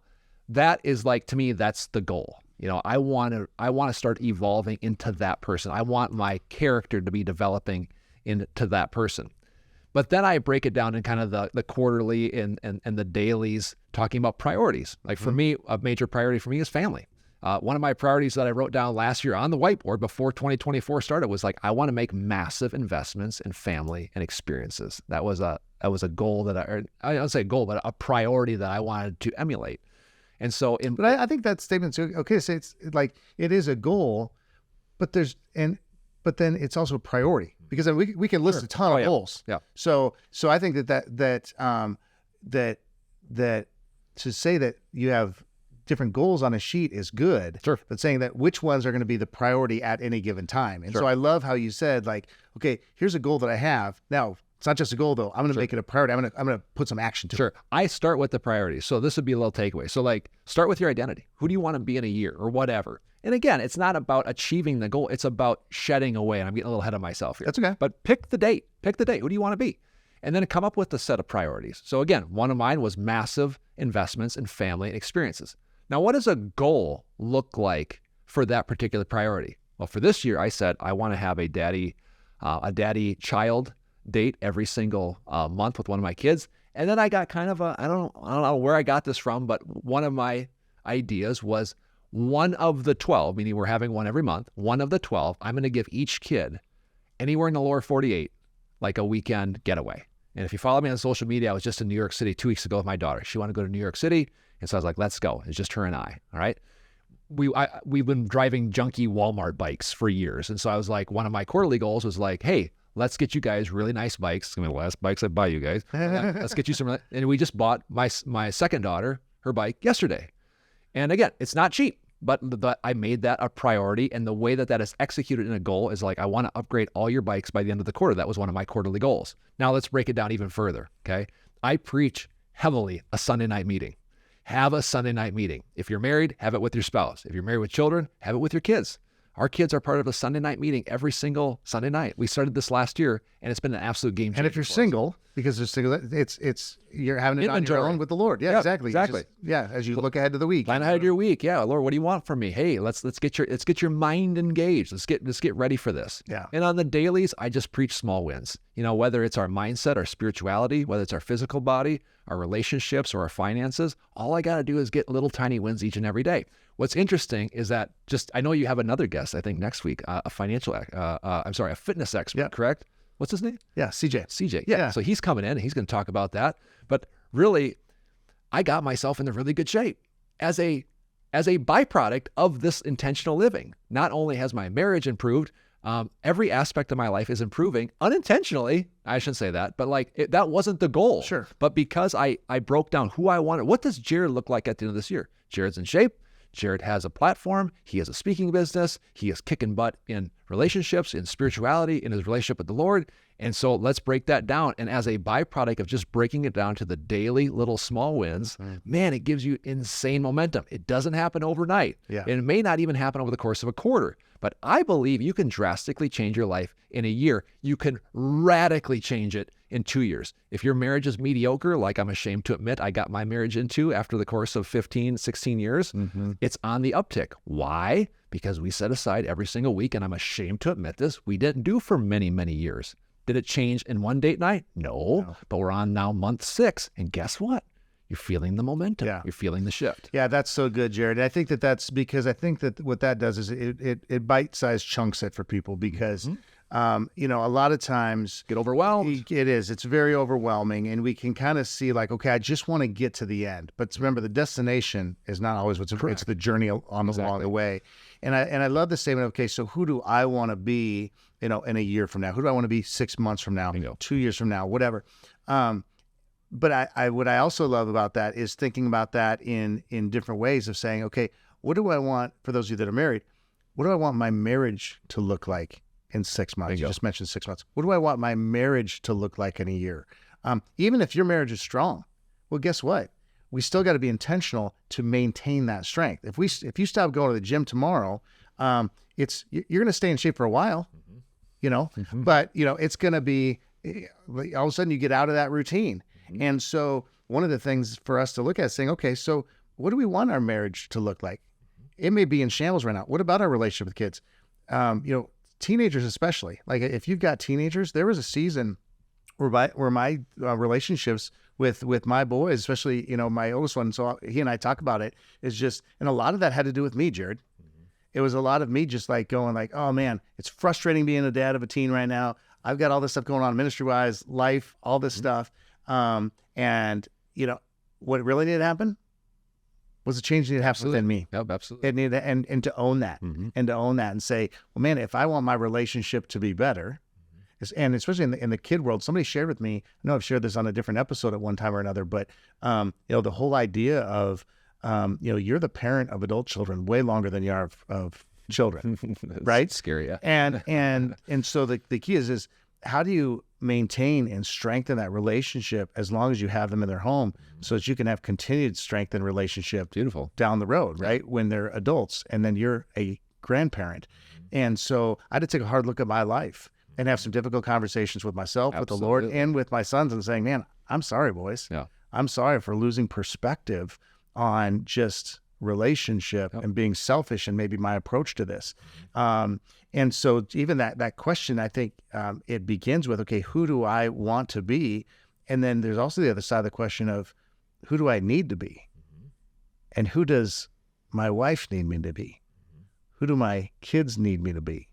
that is like, to me, that's the goal. I want to start evolving into that person. I want my character to be developing into that person. But then I break it down in kind of the quarterly and the dailies, talking about priorities. Like for me, a major priority for me is family. One of my priorities that I wrote down last year on the whiteboard before 2024 started was like, I want to make massive investments in family and experiences. That was a goal that I don't say a goal, but a priority that I wanted to emulate. And so, but I think that statement's okay. So it's like, it is a goal, but then it's also a priority, because we can list a ton of goals. Yeah. So I think that to say that you have different goals on a sheet is good, Sure. but saying that which ones are going to be the priority at any given time. And so I love how you said, like, okay, here's a goal that I have. Now, it's not just a goal though. I'm going to make it a priority. I'm going to put some action to it. Sure. I start with the priorities. So this would be a little takeaway. So like, start with your identity. Who do you want to be in a year or whatever? And again, it's not about achieving the goal. It's about shedding away. And I'm getting a little ahead of myself here. That's okay. But pick the date. Who do you want to be? And then come up with a set of priorities. So again, one of mine was massive investments in family and experiences. Now, what does a goal look like for that particular priority? Well, for this year, I said I want to have a daddy-child date every single month with one of my kids. And then I got kind of I don't know where I got this from, but one of my ideas was one of the 12, meaning we're having one every month, one of the 12, I'm going to give each kid anywhere in the lower 48, like a weekend getaway. And if you follow me on social media, I was just in New York City 2 weeks ago with my daughter. She wanted to go to New York City. And so I was like, let's go. It's just her and I. All right. We've been driving junky Walmart bikes for years. And so I was like, one of my quarterly goals was like, hey, let's get you guys really nice bikes. It's going to be the last bikes I buy you guys. Let's get you some. And we just bought my second daughter her bike yesterday. And again, it's not cheap, but I made that a priority. And the way that is executed in a goal is like, I want to upgrade all your bikes by the end of the quarter. That was one of my quarterly goals. Now let's break it down even further. Okay. I preach heavily a Sunday night meeting. Have a Sunday night meeting. If you're married, have it with your spouse. If you're married with children, have it with your kids. Our kids are part of a Sunday night meeting every single Sunday night. We started this last year, and it's been an absolute game changer. And if you're single, because they're single, it's you're having it on your own with the Lord. Yeah, exactly. Exactly. As you look ahead to the week. Plan ahead of your week. Yeah, Lord, what do you want from me? Hey, let's get your mind engaged. Let's get ready for this. Yeah. And on the dailies, I just preach small wins. Whether it's our mindset, our spirituality, whether it's our physical body, our relationships, or our finances, all I got to do is get little tiny wins each and every day. What's interesting is that I know you have another guest, I think next week, a fitness expert, correct? What's his name? Yeah, CJ. CJ. Yeah. So he's coming in and he's going to talk about that. But really, I got myself in a really good shape as a byproduct of this intentional living. Not only has my marriage improved, every aspect of my life is improving unintentionally. I shouldn't say that, but that wasn't the goal. Sure. But because I broke down who I wanted, what does Jerrid look like at the end of this year? Jerrid's in shape. Jerrid has a platform. He has a speaking business. He is kicking butt in relationships, in spirituality, in his relationship with the Lord. And so let's break that down. And as a byproduct of just breaking it down to the daily little small wins, man, it gives you insane momentum. It doesn't happen overnight. Yeah. And it may not even happen over the course of a quarter. But I believe you can drastically change your life in a year. You can radically change it in 2 years. If your marriage is mediocre, like I'm ashamed to admit I got my marriage into after the course of 15, 16 years, it's on the uptick. Why? Because we set aside every single week, and I'm ashamed to admit this, we didn't do for many, many years. Did it change in one date night? No. But we're on now month 6. And guess what? You're feeling the momentum. Yeah. You're feeling the shift. Yeah, that's so good, Jerrid. I think that's because I think that what that does is it bite-sized chunks it for people because, a lot of times Get overwhelmed. it is. It's very overwhelming, and we can kind of see like, okay, I just want to get to the end. But remember, the destination is not always what's important. It's the journey along the way. And I love the statement. Okay, so who do I want to be? In a year from now, who do I want to be 6 months from now, 2 years from now, whatever. But what I also love about that is thinking about that in different ways of saying, okay, what do I want for those of you that are married? What do I want my marriage to look like in 6 months? You just mentioned 6 months. What do I want my marriage to look like in a year? Even if your marriage is strong, well, guess what? We still got to be intentional to maintain that strength. If you stop going to the gym tomorrow, you're going to stay in shape for a while, but it's going to be all of a sudden you get out of that routine. And so one of the things for us to look at is saying, okay, so what do we want our marriage to look like? It may be in shambles right now. What about our relationship with kids? Teenagers especially. Like if you've got teenagers, there was a season where my relationships with my boys, especially, my oldest one, so he and I talk about it, is just, and a lot of that had to do with me, Jerrid. It was a lot of me just like going like, oh man, it's frustrating being a dad of a teen right now. I've got all this stuff going on ministry-wise, life, all this stuff. And what really needed to happen was a change needed to happen within me. Yep, absolutely. It needed and to own that and to own that and say, well, man, if I want my relationship to be better, and especially in the kid world, somebody shared with me, I know I've shared this on a different episode at one time or another, but, the whole idea of, you're the parent of adult children way longer than you are of children, right? Scary, yeah. And so the key is how do you maintain and strengthen that relationship as long as you have them in their home so that you can have continued strength and relationship Beautiful. Down the road, right? When they're adults and then you're a grandparent. And so I had to take a hard look at my life and have some difficult conversations with myself, with the Lord, and with my sons and saying, man, I'm sorry, boys. Yeah. I'm sorry for losing perspective on just relationship and being selfish and maybe my approach to this. And so even that question, I think it begins with, okay, who do I want to be? And then there's also the other side of the question of who do I need to be? And who does my wife need me to be? Who do my kids need me to be?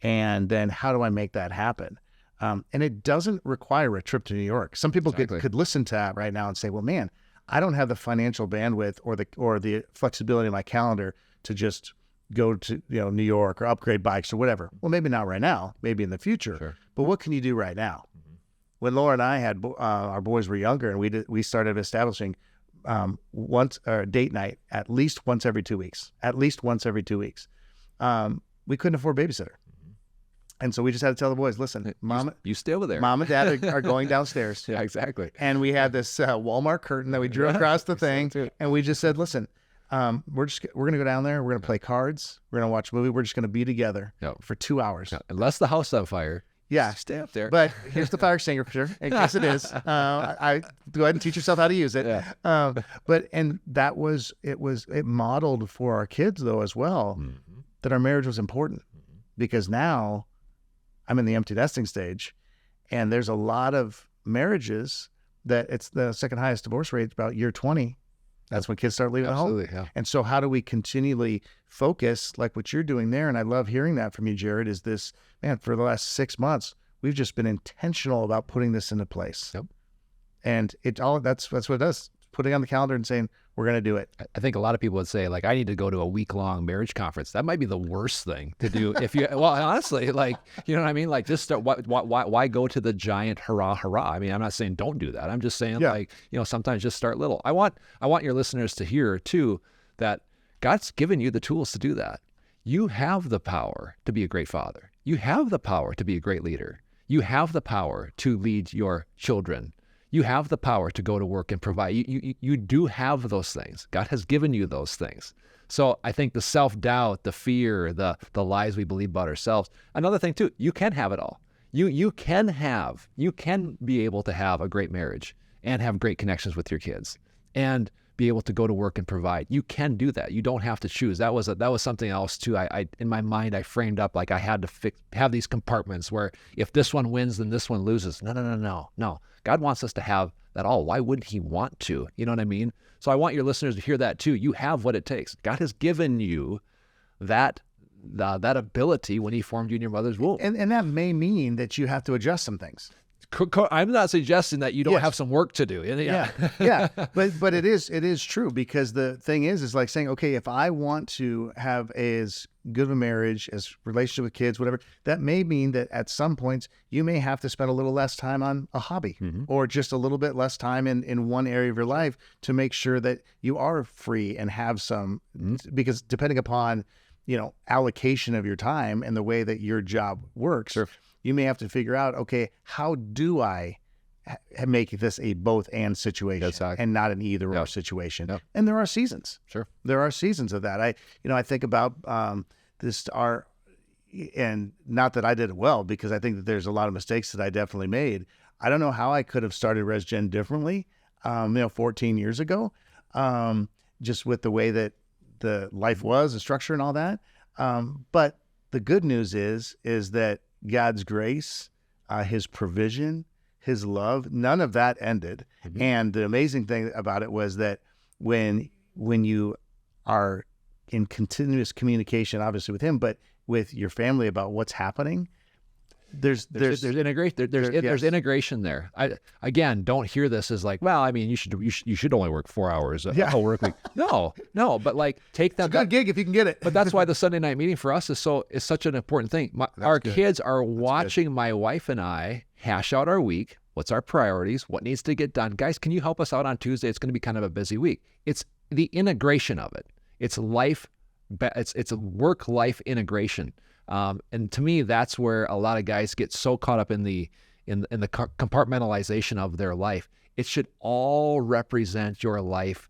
And then how do I make that happen? And it doesn't require a trip to New York. Some people could listen to that right now and say, well, man, I don't have the financial bandwidth or the flexibility in my calendar to just go to New York or upgrade bikes or whatever. Well, maybe not right now, maybe in the future. Sure. But what can you do right now? When Laura and I had our boys were younger, and we started establishing date night at least once every 2 weeks. At least once every 2 weeks. We couldn't afford a babysitter. And so we just had to tell the boys, listen, Mom, you stay over there. Mom and Dad are going downstairs. Yeah, exactly. And we had this Walmart curtain that we drew across the thing, and we just said, listen, we're going to go down there. We're going to play cards. We're going to watch a movie. We're just going to be together for 2 hours. Unless the house is on fire. Yeah. Stay up there. But here's the fire extinguisher in case it is. I go ahead and teach yourself how to use it. Yeah. It modeled for our kids though as well that our marriage was important because now I'm in the empty nesting stage, and there's a lot of marriages that it's the second highest divorce rate about year 20. That's when kids start leaving the home. Yeah. And so how do we continually focus like what you're doing there? And I love hearing that from you, Jerrid, is this, man, for the last 6 months, we've just been intentional about putting this into place. Yep. And that's what it does. Putting on the calendar and saying, we're going to do it. I think a lot of people would say, like, I need to go to a week-long marriage conference. That might be the worst thing to do if you, well, honestly, like, you know what I mean? Like, just start, why go to the giant hurrah? I mean, I'm not saying don't do that. I'm just saying, like, sometimes just start little. I want your listeners to hear, too, that God's given you the tools to do that. You have the power to be a great father. You have the power to be a great leader. You have the power to lead your children. You have the power to go to work and provide. You do have those things. God has given you those things. So I think the self-doubt, the fear, the lies we believe about ourselves. Another thing too, you can have it all. You can be able to have a great marriage and have great connections with your kids and be able to go to work and provide. You can do that. You don't have to choose. That was something else too. I in my mind, I framed up like I had to have these compartments where if this one wins, then this one loses. No. God wants us to have that all. Why wouldn't he want to? You know what I mean? So I want your listeners to hear that too. You have what it takes. God has given you that ability when he formed you in your mother's womb. And that may mean that you have to adjust some things. I'm not suggesting that you don't have some work to do. Yeah. But it is true, because the thing is like saying, okay, if I want to have as good of a marriage, as relationship with kids, whatever, that may mean that at some points you may have to spend a little less time on a hobby, or just a little bit less time in one area of your life to make sure that you are free and have some, because depending upon, allocation of your time and the way that your job works, sure, you may have to figure out, okay, how do I make this a both and situation and not an either or situation? Yep. And there are seasons. Sure. There are seasons of that. I think about and not that I did it well, because I think that there's a lot of mistakes that I definitely made. I don't know how I could have started RESGEN differently, 14 years ago, just with the way that the life was, the structure and all that. But the good news is that God's grace, his provision, his love, none of that ended. And the amazing thing about it was that when you are in continuous communication, obviously with him, but with your family about what's happening, there's integration. There's integration there. Again, don't hear this as like, well, I mean, you should only work 4 hours a work week. No, but like take that. It's a good gig if you can get it. But that's why the Sunday night meeting for us is such an important thing. Our kids are watching my wife and I hash out our week. What's our priorities? What needs to get done? Guys, can you help us out on Tuesday? It's going to be kind of a busy week. It's the integration of it. It's life. It's a work-life integration. And to me, that's where a lot of guys get so caught up in the compartmentalization of their life. It should all represent your life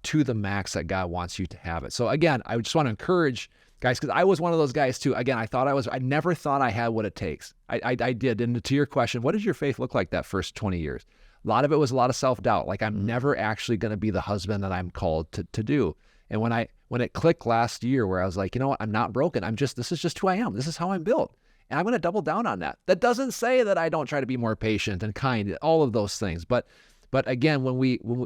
to the max that God wants you to have it. So again, I just want to encourage guys, because I was one of those guys too. Again, I never thought I had what it takes. I did. And to your question, what does your faith look like that first 20 years? A lot of it was a lot of self-doubt. Like I'm never actually going to be the husband that I'm called to do. And when it clicked last year where I was like, you know what, I'm not broken. this is just who I am. This is how I'm built. And I'm going to double down on that. That doesn't say that I don't try to be more patient and kind, all of those things. But again,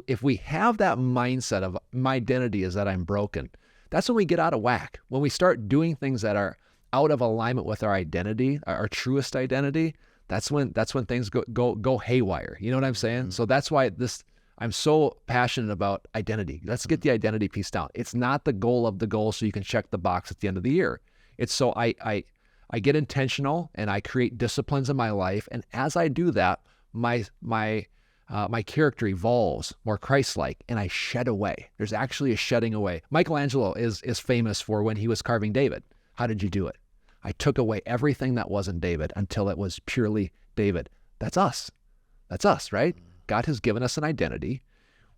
if we have that mindset of my identity is that I'm broken, that's when we get out of whack. When we start doing things that are out of alignment with our identity, our truest identity, that's when things go haywire. You know what I'm saying? So that's why I'm so passionate about identity. Let's get the identity piece down. It's not the goal of the goal so you can check the box at the end of the year. It's so I get intentional and I create disciplines in my life. And as I do that, my character evolves more Christ-like and I shed away. There's actually a shedding away. Michelangelo is famous for when he was carving David. How did you do it? I took away everything that wasn't David until it was purely David. That's us. That's us, right? God has given us an identity.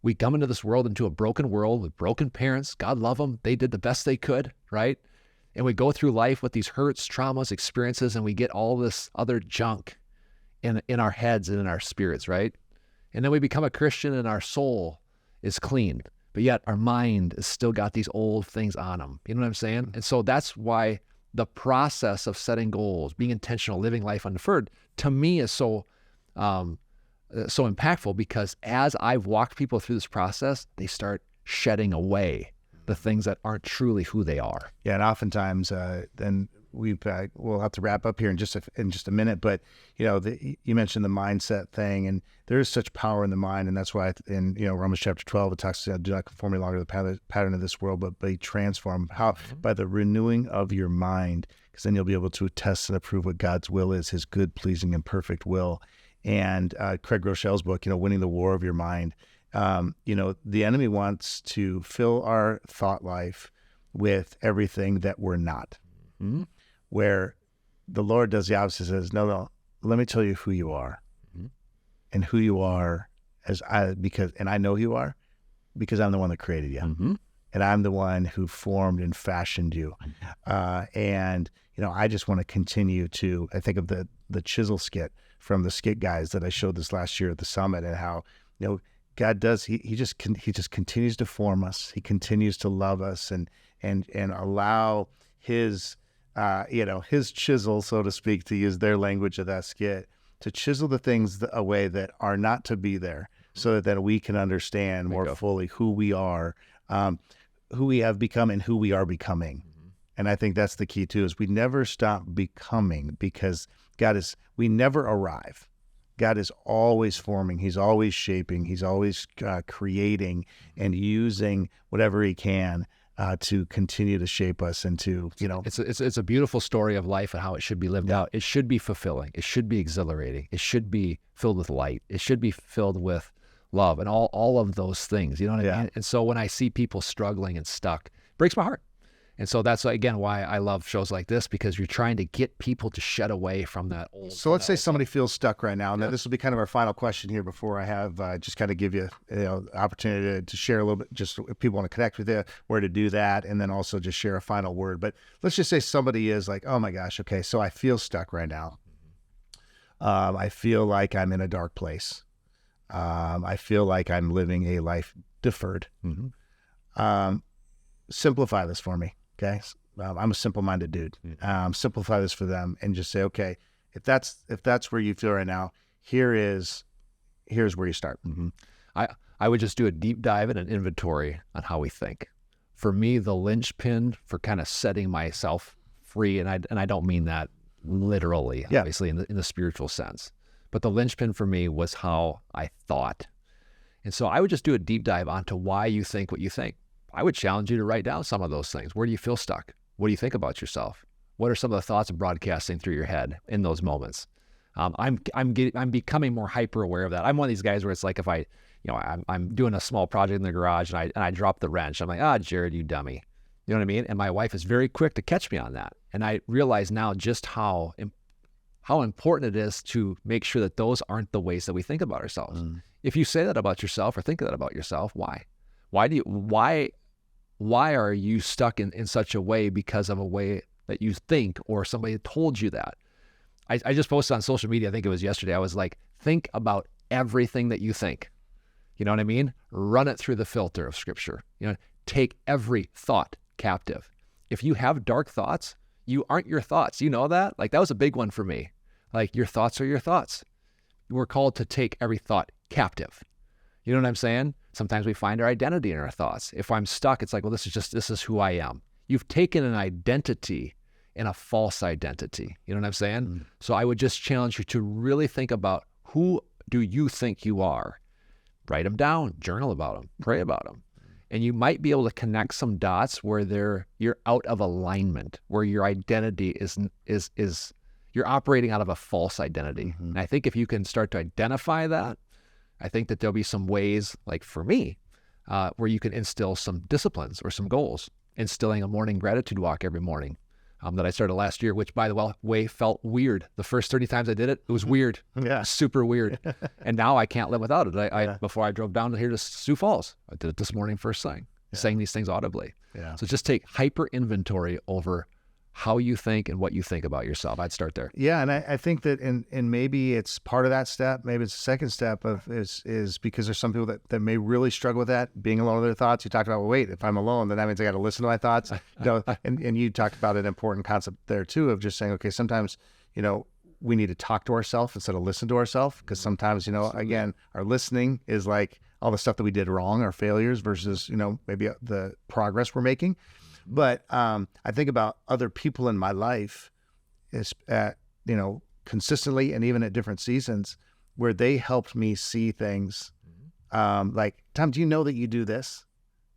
We come into this world, into a broken world with broken parents. God love them. They did the best they could, right? And we go through life with these hurts, traumas, experiences, and we get all this other junk in our heads and in our spirits, right? And then we become a Christian and our soul is clean, but yet our mind has still got these old things on them. You know what I'm saying? And so that's why the process of setting goals, being intentional, living life undeferred, to me is so impactful, because as I've walked people through this process, they start shedding away the things that aren't truly who they are. Yeah, and oftentimes, then we'll have to wrap up here in just a minute. But you mentioned the mindset thing, and there is such power in the mind, and that's why in Romans chapter 12 it talks about do not conform any longer to the pattern of this world, but be transformed. How? By the renewing of your mind, because then you'll be able to test and approve what God's will is, His good, pleasing, and perfect will. And Craig Groeschel's book, Winning the War of Your Mind. The enemy wants to fill our thought life with everything that we're not. Mm-hmm. Where the Lord does the opposite, says, no, let me tell you who you are. Mm-hmm. And who you are and I know who you are because I'm the one that created you. Mm-hmm. And I'm the one who formed and fashioned you. And I just want to continue to, I think of the chisel skit from the skit guys that I showed this last year at the summit, and how, God does, he just continues to form us. He continues to love us and allow his, his chisel, so to speak, to use their language of that skit, to chisel the things away that are not to be there, so that we can understand more fully who we are, who we have become, and who we are becoming. And I think that's the key too, is we never stop becoming, because we never arrive. God is always forming. He's always shaping. He's always creating and using whatever he can to continue to shape us into, It's a beautiful story of life and how it should be lived out. It should be fulfilling. It should be exhilarating. It should be filled with light. It should be filled with love and all of those things. You know what I mean? And so when I see people struggling and stuck, it breaks my heart. And so that's, again, why I love shows like this, because you're trying to get people to shed away from that old. So let's say somebody feels stuck right now. And this will be kind of our final question here before I have just kind of give you, the opportunity to share a little bit, just if people want to connect with you, where to do that, and then also just share a final word. But let's just say somebody is like, oh my gosh, okay, so I feel stuck right now. I feel like I'm in a dark place. I feel like I'm living a life deferred. Simplify this for me. Okay. I'm a simple-minded dude. Simplify this for them and just say, okay, if that's where you feel right now, here's where you start. I would just do a deep dive and an inventory on how we think. For me, the linchpin for kind of setting myself free, and I don't mean that literally, obviously in the spiritual sense, but the linchpin for me was how I thought. And so I would just do a deep dive onto why you think what you think. I would challenge you to write down some of those things. Where do you feel stuck? What do you think about yourself? What are some of the thoughts broadcasting through your head in those moments? I'm becoming more hyper aware of that. I'm one of these guys where it's like, if I'm doing a small project in the garage and I drop the wrench, I'm like, Jerrid, you dummy. You know what I mean? And my wife is very quick to catch me on that. And I realize now just how important it is to make sure that those aren't the ways that we think about ourselves. If you say that about yourself or think that about yourself, why? Why are you stuck in such a way because of a way that you think, or somebody told you that? I just posted on social media, I think it was yesterday, I was like, think about everything that you think. You know what I mean? Run it through the filter of Scripture. Take every thought captive. If you have dark thoughts, you aren't your thoughts. You know that? Like, that was a big one for me. Like, your thoughts are your thoughts. We're called to take every thought captive. You know what I'm saying? Sometimes we find our identity in our thoughts. If I'm stuck, it's like, well, this is who I am. You've taken an identity in a false identity. You know what I'm saying? So I would just challenge you to really think about, who do you think you are? Write them down, journal about them, pray about them. And you might be able to connect some dots where you're out of alignment, where your identity is you're operating out of a false identity. And I think if you can start to identify that, I think that there'll be some ways, like for me, where you can instill some disciplines or some goals. Instilling a morning gratitude walk every morning that I started last year, which, by the way, felt weird. The first 30 times I did it, it was weird. Super weird. And now I can't live without it. Before I drove down here to Sioux Falls, I did it this morning first thing, saying these things audibly. So just take hyper inventory over how you think and what you think about yourself. I'd start there. Yeah, and I think that, and maybe it's part of that step, maybe it's the second step is because there's some people that may really struggle with that, being alone with their thoughts. You talked about, well, wait, if I'm alone, then that means I got to listen to my thoughts. And you talked about an important concept there too, of just saying, okay, sometimes, we need to talk to ourselves instead of listen to ourselves, because sometimes, again, our listening is like all the stuff that we did wrong, our failures, versus, maybe the progress we're making. But I think about other people in my life, consistently and even at different seasons, where they helped me see things like, Tom, do you know that you do this?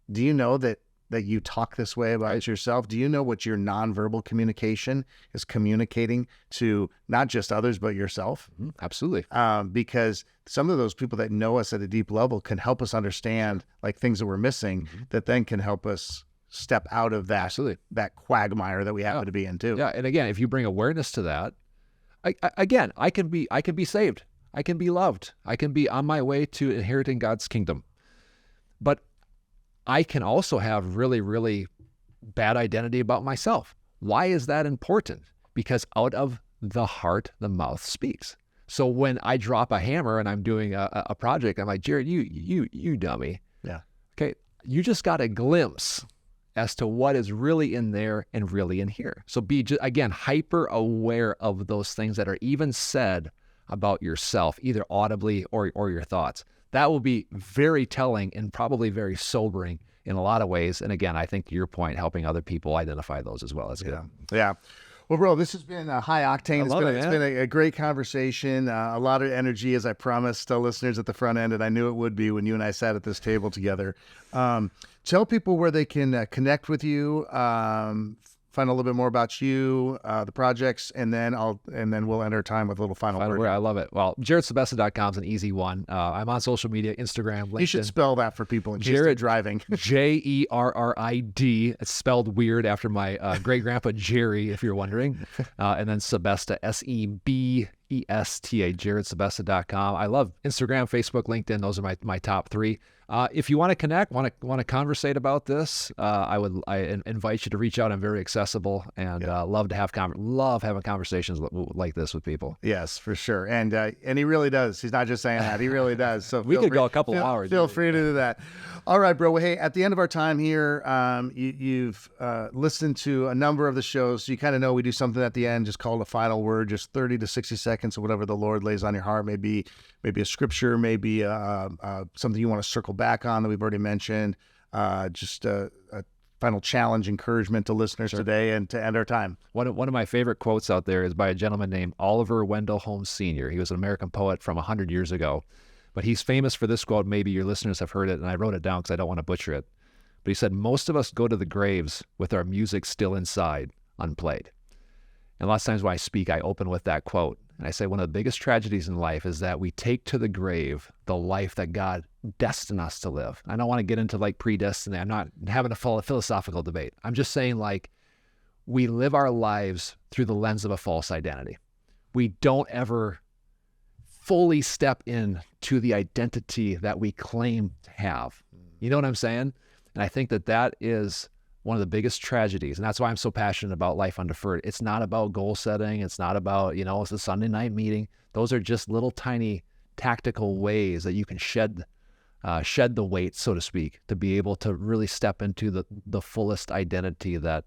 Do you know that you talk this way about yourself? Do you know what your nonverbal communication is communicating to not just others, but yourself? Absolutely. Because some of those people that know us at a deep level can help us understand like things that we're missing, that then can help us step out of that that quagmire that we happen to be in too. Yeah, and again, if you bring awareness to that, I can be saved. I can be loved. I can be on my way to inheriting God's kingdom. But I can also have really, really bad identity about myself. Why is that important? Because out of the heart, the mouth speaks. So when I drop a hammer and I'm doing a project, I'm like, Jerrid, you dummy. Yeah. Okay. You just got a glimpse as to what is really in there and really in here. So be, again, hyper aware of those things that are even said about yourself, either audibly or your thoughts. That will be very telling and probably very sobering in a lot of ways. And again, I think to your point, helping other people identify those as well. That's good. Yeah. Well, bro, this has been a high octane. It's been a great conversation, a lot of energy, as I promised listeners at the front end, and I knew it would be when you and I sat at this table together. Tell people where they can connect with you, find a little bit more about you, the projects, and then we'll end our time with a little final word. I love it. Well, JerridSebesta.com is an easy one. I'm on social media, Instagram, LinkedIn. You should spell that for people in case they're driving. Jerrid. It's spelled weird after my great-grandpa Jerry, if you're wondering. And then Sebesta, Sebesta, JerridSebesta.com. I love Instagram, Facebook, LinkedIn. Those are my top three. If you want to connect, want to conversate about this, I invite you to reach out. I'm very accessible and love having conversations like this with people. Yes, for sure. And he really does. He's not just saying that. He really does. So we could go a couple hours. Feel free to do that. All right, bro. Well, hey, at the end of our time here, you've listened to a number of the shows, so you kind of know we do something at the end, just called a final word, just 30 to 60 seconds or whatever the Lord lays on your heart. Maybe a scripture, maybe something you want to circle back on that we've already mentioned. Just a final challenge, encouragement to listeners today and to end our time. One of my favorite quotes out there is by a gentleman named Oliver Wendell Holmes Sr. He was an American poet from 100 years ago, but he's famous for this quote. Maybe your listeners have heard it, and I wrote it down because I don't want to butcher it. But he said, "Most of us go to the graves with our music still inside, unplayed." And lots of times when I speak, I open with that quote. And I say one of the biggest tragedies in life is that we take to the grave the life that God destined us to live. I don't want to get into like predestiny. I'm not having a philosophical debate. I'm just saying like we live our lives through the lens of a false identity. We don't ever fully step in to the identity that we claim to have. You know what I'm saying? And I think that is one of the biggest tragedies. And that's why I'm so passionate about Life Undeferred. It's not about goal setting. It's not about, it's a Sunday night meeting. Those are just little tiny tactical ways that you can shed the weight, so to speak, to be able to really step into the fullest identity that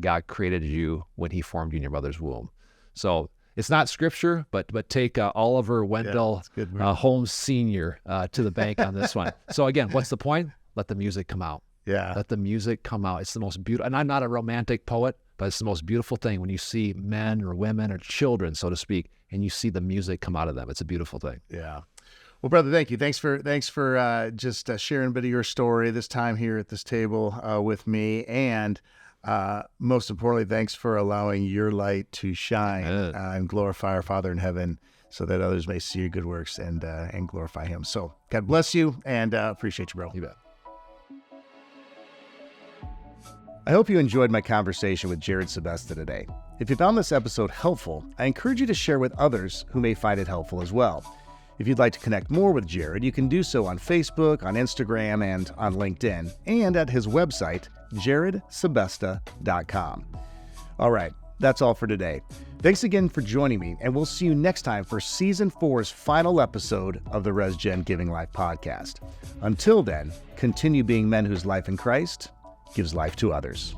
God created you when he formed you in your mother's womb. So it's not scripture, but take Oliver Wendell Holmes Sr. To the bank on this one. So again, what's the point? Let the music come out. Yeah. Let the music come out. It's the most beautiful, and I'm not a romantic poet, but it's the most beautiful thing when you see men or women or children, so to speak, and you see the music come out of them. It's a beautiful thing. Yeah. Well, brother, thank you. Thanks for just sharing a bit of your story this time here at this table with me. And most importantly, thanks for allowing your light to shine and glorify our Father in heaven so that others may see your good works and glorify him. So God bless you and appreciate you, bro. You bet. I hope you enjoyed my conversation with Jerrid Sebesta today. If you found this episode helpful, I encourage you to share with others who may find it helpful as well. If you'd like to connect more with Jerrid, you can do so on Facebook, on Instagram, and on LinkedIn, and at his website, JerridSebesta.com. All right, that's all for today. Thanks again for joining me, and we'll see you next time for Season 4's final episode of the RESGEN Giving Life Podcast. Until then, continue being men whose life in Christ gives life to others.